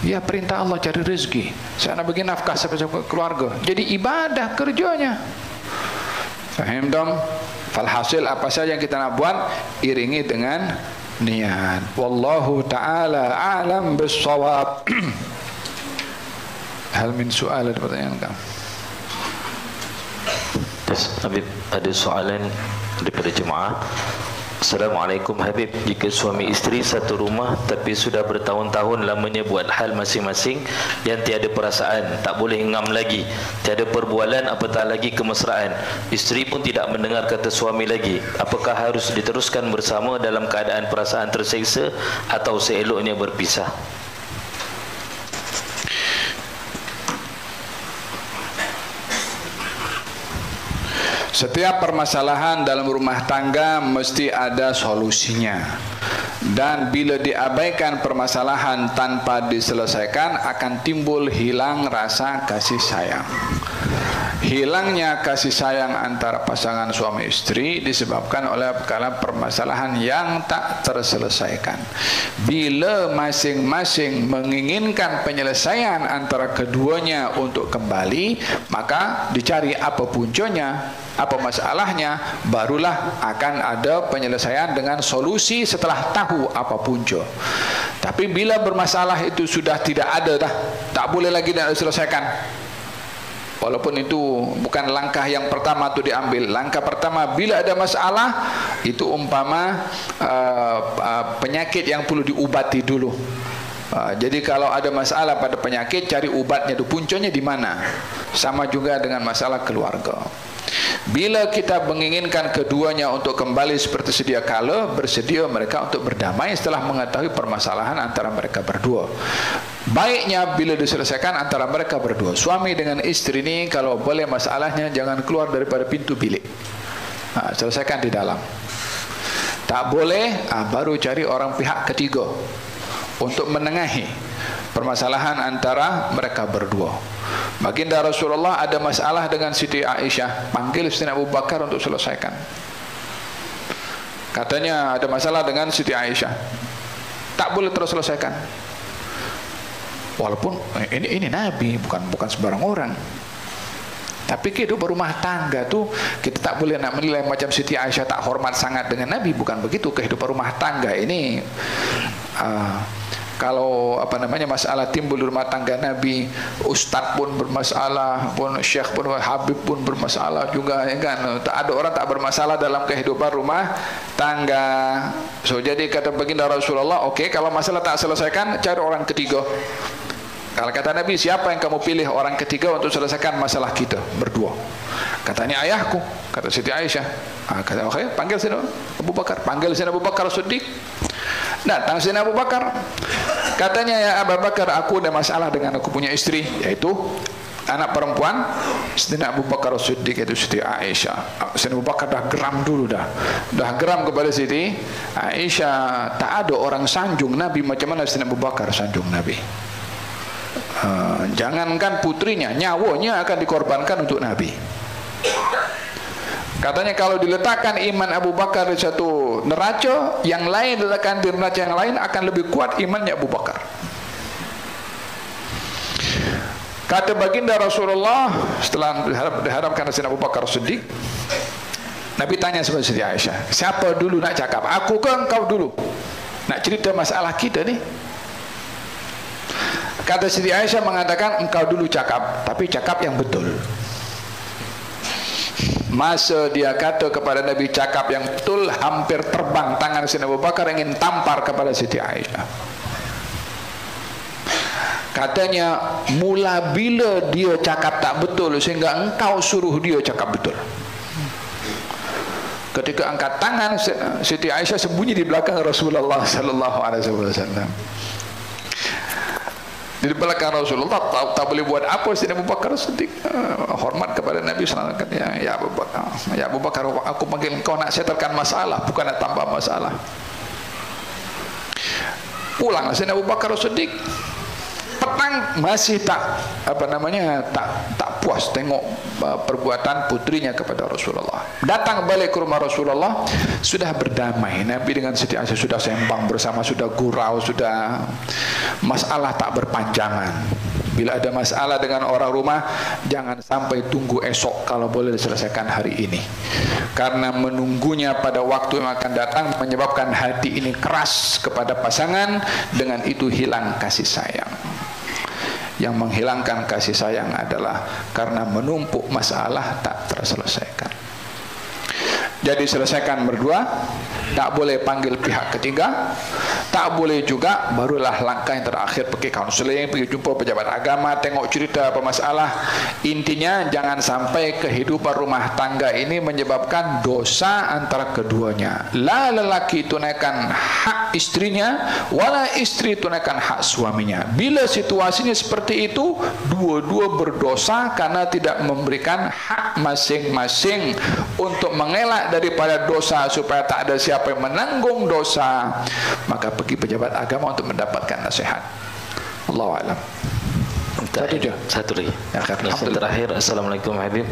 Ya perintah Allah cari rezeki. Saya nak bagi nafkah sampai keluarga. Jadi ibadah kerjanya. Faham dong? Falhasil apa saja yang kita nak buat, iringi dengan niat. Wallahu taala a'lam bis-shawab. Hal min soal, ada pertanyaan kamu? Habib, ada soalan daripada jemaah. Assalamualaikum Habib, jika suami isteri satu rumah tapi sudah bertahun-tahun lamanya buat hal masing-masing yang tiada perasaan, tak boleh ngam lagi, tiada perbualan apatah lagi kemesraan, isteri pun tidak mendengar kata suami lagi, apakah harus diteruskan bersama dalam keadaan perasaan terseksa atau seeloknya berpisah? Setiap permasalahan dalam rumah tangga mesti ada solusinya. Dan bila diabaikan permasalahan tanpa diselesaikan, akan timbul hilang rasa kasih sayang. Hilangnya kasih sayang antara pasangan suami istri disebabkan oleh permasalahan yang tak terselesaikan. Bila masing-masing menginginkan penyelesaian antara keduanya untuk kembali, maka dicari apa puncanya, apa masalahnya, barulah akan ada penyelesaian dengan solusi setelah tahu apa punca. Tapi bila bermasalah itu sudah tidak ada dah, tak boleh lagi nak diselesaikan, walaupun itu bukan langkah yang pertama itu diambil. Langkah pertama bila ada masalah itu umpama penyakit yang perlu diubati dulu. Jadi kalau ada masalah pada penyakit, cari ubatnya itu, puncanya di mana. Sama juga dengan masalah keluarga. Bila kita menginginkan keduanya untuk kembali seperti sedia kala, bersedia mereka untuk berdamai setelah mengetahui permasalahan antara mereka berdua. Baiknya bila diselesaikan antara mereka berdua. Suami dengan istri ini kalau boleh masalahnya jangan keluar daripada pintu bilik. Selesaikan di dalam. Tak boleh, baru cari orang pihak ketiga untuk menengahi permasalahan antara mereka berdua. Baginda Rasulullah ada masalah dengan Siti Aisyah, panggil Sayyidina Abu Bakar untuk selesaikan. Katanya ada masalah dengan Siti Aisyah, tak boleh terselesaikan. Walaupun ini Nabi, bukan sembarang orang. Tapi kehidupan rumah tangga tu kita tak boleh nak menilai macam Siti Aisyah tak hormat sangat dengan Nabi, bukan begitu. Kehidupan rumah tangga ini kalau masalah timbul di rumah tangga Nabi, ustaz pun bermasalah, pun syekh pun, habib pun bermasalah juga, ya kan? Tak ada orang tak bermasalah dalam kehidupan rumah tangga. So jadi kata baginda Rasulullah, okey, kalau masalah tak selesaikan, cari orang ketiga. Kalau kata Nabi, siapa yang kamu pilih orang ketiga untuk selesaikan masalah kita berdua? Katanya ayahku, kata Siti Aisyah. Kata okey, panggil Sayyidina Abu Bakar. Panggil Sayyidina Abu Bakar Siddiq. Datang Sayyidina Abu Bakar. Katanya, ya Abu Bakar, aku ada masalah dengan aku punya istri, yaitu anak perempuan Sayyidina Abu Bakar Siddiq, yaitu Siti Aisyah. Sayyidina Abu Bakar dah geram dulu dah geram kepada Siti Aisyah. Tak ada orang sanjung Nabi macam mana Sayyidina Abu Bakar sanjung Nabi. Jangankan putrinya, nyawanya akan dikorbankan untuk Nabi. Katanya kalau diletakkan iman Abu Bakar di satu neraca, yang lain diletakkan di neraca yang lain, akan lebih kuat imannya Abu Bakar. Kata baginda Rasulullah setelah dihadapkan Sayyidina Abu Bakar Siddiq, Nabi tanya kepada Siti Aisyah, siapa dulu nak cakap, aku ke engkau dulu nak cerita masalah kita ni? Kata Siti Aisyah mengatakan, engkau dulu cakap, tapi cakap yang betul. Masa dia kata kepada Nabi cakap yang betul, hampir terbang tangan Sayyidina Abu Bakar ingin tampar kepada Siti Aisyah. Katanya, mula bila dia cakap tak betul sehingga engkau suruh dia cakap betul? Ketika angkat tangan, Siti Aisyah sembunyi di belakang Rasulullah sallallahu alaihi wasallam. Di belakang Rasulullah tak boleh buat apa. Sayyidina Abu Bakar Siddiq hormat kepada Nabi sallallahu alaihi wasallam. Ya Abu Bakar, ya Abu Bakar, aku panggil engkau nak settlekan masalah, bukan nak tambah masalah. Pulanglah Sayyidina Abu Bakar Siddiq. Petang masih tak puas tengok perbuatan putrinya kepada Rasulullah. Datang balik ke rumah Rasulullah, sudah berdamai. Nabi dengan Siti Aisyah sudah sembang bersama, sudah gurau, sudah masalah tak berpanjangan. Bila ada masalah dengan orang rumah, jangan sampai tunggu esok, kalau boleh diselesaikan hari ini. Karena menunggunya pada waktu yang akan datang menyebabkan hati ini keras kepada pasangan, dengan itu hilang kasih sayang. Yang menghilangkan kasih sayang adalah karena menumpuk masalah tak terselesaikan. Jadi selesaikan berdua, tak boleh panggil pihak ketiga, tak boleh juga barulah langkah yang terakhir pergi kaunseling, pergi jumpa pejabat agama, tengok cerita apa masalah. Intinya jangan sampai kehidupan rumah tangga ini menyebabkan dosa antara keduanya. La lelaki tunaikan hak istrinya, wala istri tunaikan hak suaminya. Bila situasinya seperti itu, dua-dua berdosa karena tidak memberikan hak masing-masing untuk mengelak daripada dosa, supaya tak ada siapa yang menanggung dosa. Maka pergi pejabat agama untuk mendapatkan nasihat. Allahu a'lam. Satu lagi. Yang terakhir, Assalamualaikum Habib.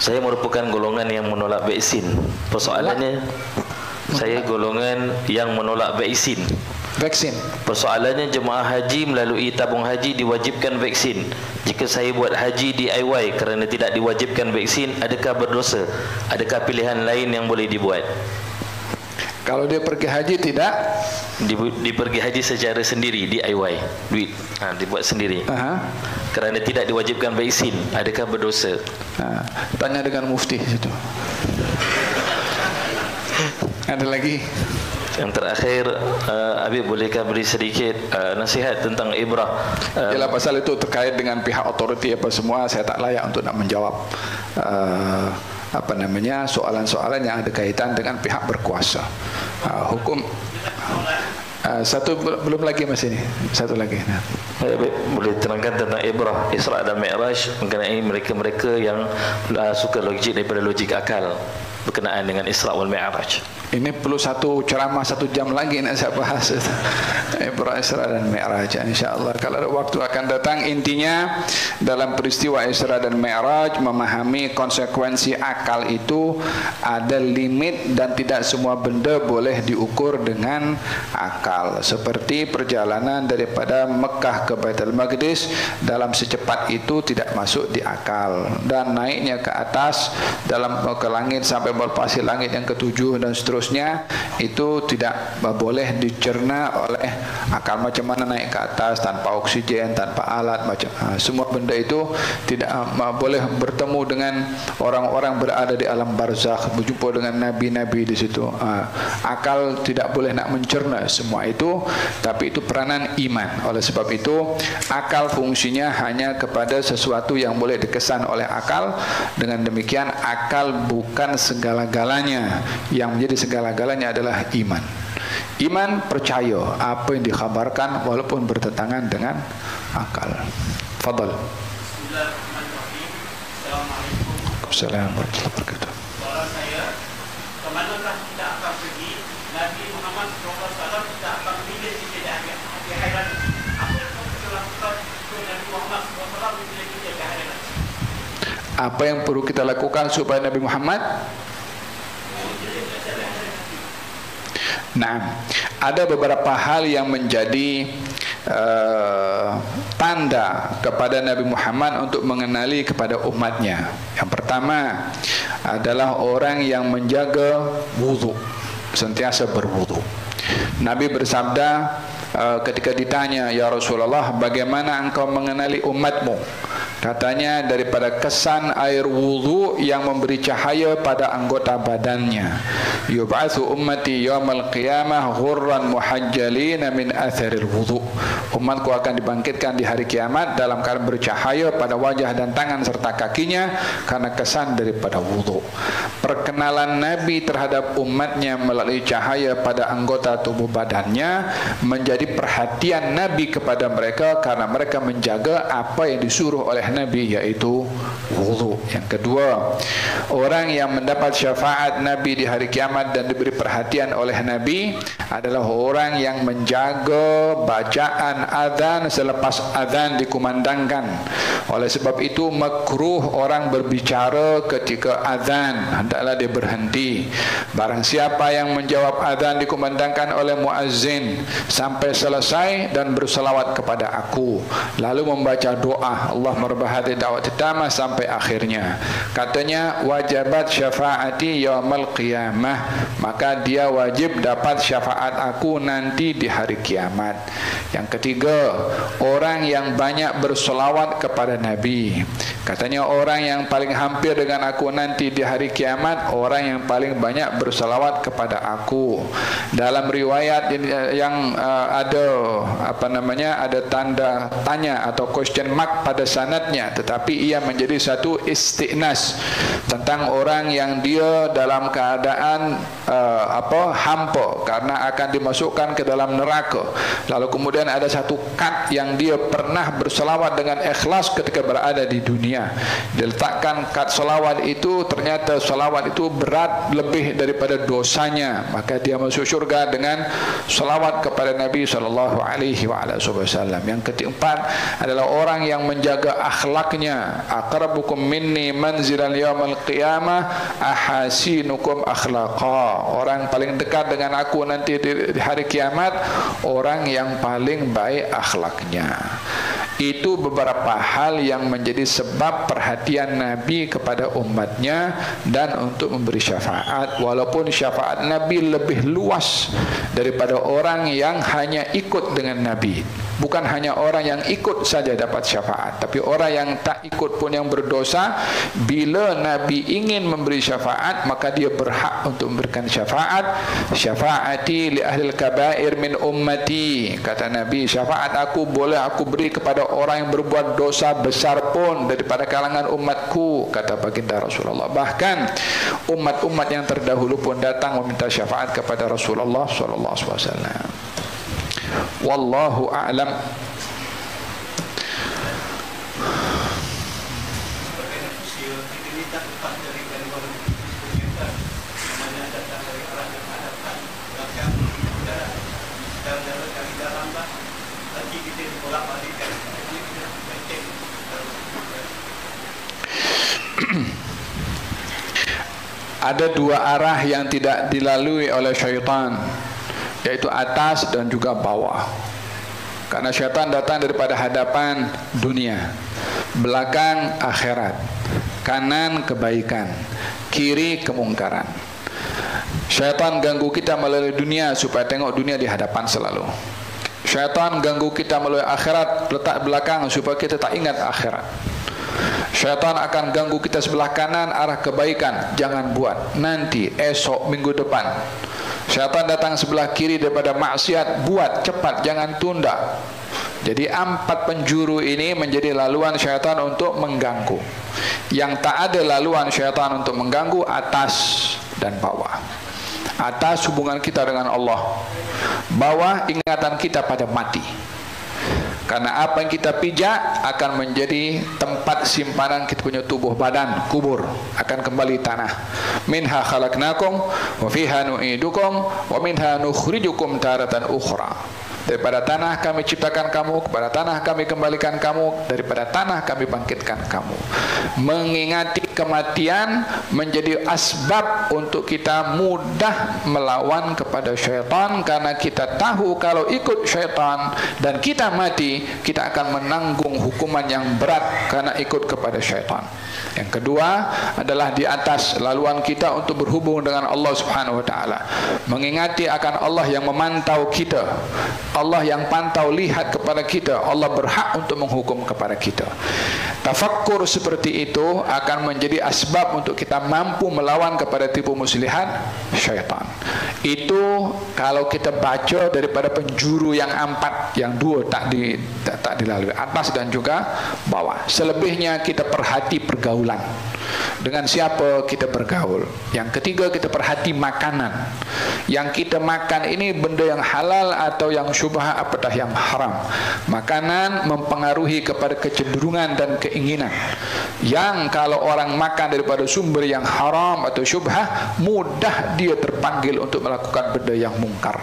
Saya merupakan golongan yang menolak vaksin. Persoalannya, saya golongan yang menolak vaksin. Persoalannya, jemaah haji melalui tabung haji diwajibkan vaksin. Jika saya buat haji DIY kerana tidak diwajibkan vaksin, adakah berdosa? Adakah pilihan lain yang boleh dibuat? Kalau dia pergi haji tidak? Pergi haji secara sendiri, DIY, duit dibuat sendiri. Kerana tidak diwajibkan vaksin, adakah berdosa? Tanya dengan mufti situ. Ada lagi? Yang terakhir, Habib bolehkah beri sedikit nasihat tentang ibrah? Yalah, pasal itu terkait dengan pihak otoriti apa semua, saya tak layak untuk nak menjawab soalan-soalan yang ada kaitan dengan pihak berkuasa. Hukum satu belum lagi masih ini. Satu lagi. Habib boleh terangkan tentang ibrah, Isra dan Mi'raj mengenai mereka-mereka yang suka logik daripada logik akal berkenaan dengan Isra wal Mi'raj. Ini perlu satu ceramah 1 jam lagi nak saya bahas Ibrah, Isra dan Mi'raj. InsyaAllah kalau ada waktu akan datang. Intinya dalam peristiwa Isra dan Mi'raj, memahami konsekuensi akal itu ada limit dan tidak semua benda boleh diukur dengan akal. Seperti perjalanan daripada Mekah ke Baitul Maqdis, dalam secepat itu tidak masuk di akal. Dan naiknya ke atas dalam ke langit sampai berpasi langit yang ke-7 dan seterusnya, itu tidak boleh dicerna oleh akal. Macam mana naik ke atas tanpa oksigen, tanpa alat, semua benda itu tidak boleh bertemu dengan orang-orang berada di alam barzakh, berjumpa dengan nabi-nabi di situ. Akal tidak boleh nak mencerna semua itu, tapi itu peranan iman. Oleh sebab itu, akal fungsinya hanya kepada sesuatu yang boleh dikesan oleh akal. Dengan demikian, akal bukan segala-galanya. Yang menjadi segala-galanya adalah iman. Iman percaya apa yang dikhabarkan walaupun bertentangan dengan akal. Fadal. Assalamualaikum warahmatullahi wabarakatuh. Soalan saya, kemanakah kita akan pergi? Nabi Muhammad SAW tidak akan memilih kita di akhirat. Apa yang kita lakukan untuk Nabi Muhammad SAW memilih kita di akhirat? Apa yang perlu kita lakukan supaya Nabi Muhammad? Nah, ada beberapa hal yang menjadi tanda kepada Nabi Muhammad untuk mengenali kepada umatnya. Yang pertama adalah orang yang menjaga wudu, sentiasa berwudu. Nabi bersabda ketika ditanya, "Ya Rasulullah, bagaimana engkau mengenali umatmu?" Katanya, daripada kesan air wudu yang memberi cahaya pada anggota badannya. Yub'atsu ummati yaumal qiyamah ghurran muhajjalina min atharil wudu. Umatku akan dibangkitkan di hari kiamat dalam keadaan bercahaya pada wajah dan tangan serta kakinya karena kesan daripada wudu. Perkenalan Nabi terhadap umatnya melalui cahaya pada anggota tubuh badannya menjadi perhatian Nabi kepada mereka karena mereka menjaga apa yang disuruh oleh Nabi, yaitu wudu. Yang kedua, orang yang mendapat syafaat Nabi di hari kiamat dan diberi perhatian oleh Nabi adalah orang yang menjaga bacaan azan selepas azan dikumandangkan. Oleh sebab itu makruh orang berbicara ketika azan, hendaklah dia berhenti. Barang siapa yang menjawab azan dikumandangkan oleh muazzin sampai selesai dan berselawat kepada aku, lalu membaca doa Allahumma rabb hadhihi da'wati tammah sampai akhirnya, katanya wajibat syafaati yaumal qiyamah, maka dia wajib dapat syafaat aku nanti di hari kiamat. Yang ketiga, orang yang banyak berselawat kepada Nabi. Katanya orang yang paling hampir dengan aku nanti di hari kiamat, orang yang paling banyak berselawat kepada aku. Dalam riwayat yang ada ada tanda tanya atau question mark pada sanadnya, tetapi ia menjadi satu istiqnas tentang orang yang dia dalam keadaan hampa karena akan dimasukkan ke dalam neraka. Lalu kemudian ada satu kad yang dia pernah berselawat dengan ikhlas ketika berada di dunia. Diletakkan kad selawat itu, ternyata selawat itu berat lebih daripada dosanya, maka dia masuk syurga dengan selawat kepada Nabi SAW. Yang keempat adalah orang yang menjaga akhlaknya. Aqrabukum minni manzilan yaumal qiyamah ahasinukum akhlaqa. Orang paling dekat dengan aku nanti di hari kiamat, orang yang paling baik akhlaknya. Itu beberapa hal yang menjadi sebab perhatian Nabi kepada umatnya dan untuk memberi syafaat, walaupun syafaat Nabi lebih luas daripada orang yang hanya ikut dengan Nabi. Bukan hanya orang yang ikut saja dapat syafaat, tapi orang yang tak ikut pun yang berdosa, bila Nabi ingin memberi syafaat, maka dia berhak untuk memberikan syafaat. Syafaati li ahlil kabair min ummati, kata Nabi, syafaat aku boleh aku beri kepada orang yang berbuat dosa besar pun daripada kalangan umatku, kata baginda Rasulullah. Bahkan umat-umat yang terdahulu pun datang meminta syafaat kepada Rasulullah SAW. Wallahu a'lam. Ada dua arah yang tidak dilalui oleh syaitan, yaitu atas dan juga bawah. Karena syaitan datang daripada hadapan dunia, belakang akhirat, kanan kebaikan, kiri kemungkaran. Syaitan ganggu kita melalui dunia supaya tengok dunia di hadapan selalu. Syaitan ganggu kita melalui akhirat, letak belakang supaya kita tak ingat akhirat. Syaitan akan ganggu kita sebelah kanan, arah kebaikan, jangan buat, nanti, esok, minggu depan. Syaitan datang sebelah kiri daripada maksiat, buat, cepat, jangan tunda. Jadi 4 penjuru ini menjadi laluan syaitan untuk mengganggu. Yang tak ada laluan syaitan untuk mengganggu, atas dan bawah. Atas hubungan kita dengan Allah, bawah ingatan kita pada mati. Karena apa yang kita pijak akan menjadi tempat simpanan kita punya tubuh badan, kubur, akan kembali tanah. Minha khalaqnakum wa fiha nu'idukum wa minha nukhrijukum taratan ukhra. Daripada tanah kami ciptakan kamu, kepada tanah kami kembalikan kamu, daripada tanah kami bangkitkan kamu. Mengingati kematian menjadi asbab untuk kita mudah melawan kepada syaitan, karena kita tahu kalau ikut syaitan dan kita mati, kita akan menanggung hukuman yang berat karena ikut kepada syaitan. Yang kedua adalah di atas laluan kita untuk berhubung dengan Allah Subhanahu wa taala. Mengingati akan Allah yang memantau kita, Allah yang pantau lihat kepada kita, Allah berhak untuk menghukum kepada kita. Tafakkur seperti itu akan menjadi asbab untuk kita mampu melawan kepada tipu muslihat syaitan. Itu kalau kita baca daripada penjuru yang 4, yang 2 tak dilalui, atas dan juga bawah. Selebihnya kita perhati pergaulan, dengan siapa kita bergaul. Yang ketiga, kita perhati makanan. Yang kita makan ini benda yang halal atau yang syubhat, apatah yang haram. Makanan mempengaruhi kepada kecenderungan dan keinginan. Yang kalau orang makan daripada sumber yang haram atau syubhat, mudah dia terpanggil untuk melakukan benda yang mungkar.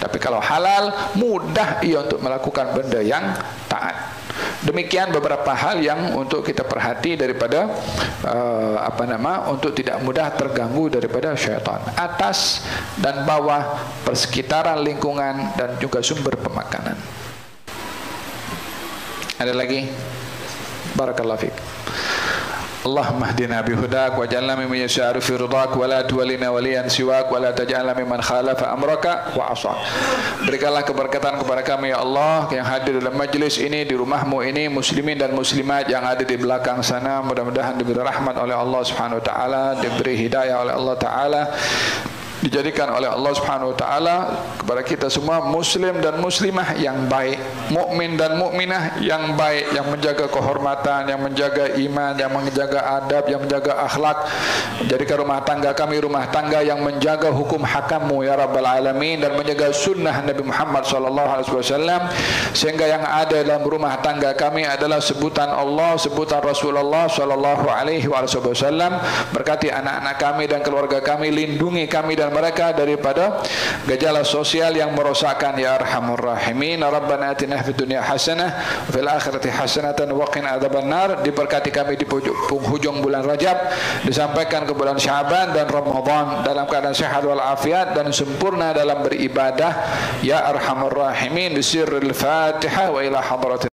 Tapi kalau halal, mudah ia untuk melakukan benda yang taat. Demikian beberapa hal yang untuk kita perhati daripada untuk tidak mudah terganggu daripada syaitan. Atas dan bawah, persekitaran lingkungan dan juga sumber pemakanan. Ada lagi? Barakallahu fiik. Allahumma hdina bihudak waj'alna mimman yas'aru fi ridak wa la tuwallina waliyan siwak wa la taj'alna mimman khalafa amraka wa 'asa. Berikanlah keberkatan kepada kami ya Allah yang hadir dalam majlis ini, di rumahmu ini, muslimin dan muslimat yang ada di belakang sana, mudah-mudahan diberi rahmat oleh Allah Subhanahu wa taala, diberi hidayah oleh Allah taala, dijadikan oleh Allah Subhanahu wa taala kepada kita semua muslim dan muslimah yang baik, mukmin dan mukminah yang baik, yang menjaga kehormatan, yang menjaga iman, yang menjaga adab, yang menjaga akhlak. Jadikan rumah tangga kami rumah tangga yang menjaga hukum hakammu ya rabbal alamin, dan menjaga sunnah Nabi Muhammad sallallahu alaihi wasallam, sehingga yang ada dalam rumah tangga kami adalah sebutan Allah, sebutan Rasulullah sallallahu alaihi wasallam. Berkati anak-anak kami dan keluarga kami, lindungi kami dan mereka daripada gejala sosial yang merosakkan ya arhamur rahimin. Rabbana atina fid dunya hasanah wa fil akhirati hasanatan wa qina adzabannar. Diberkati kami di penghujung bulan Rajab, disampaikan ke bulan Syaban dan Ramadan dalam keadaan sehat wal afiat dan sempurna dalam beribadah ya arhamur rahimin. Bisirril Fatihah wa ila hadratin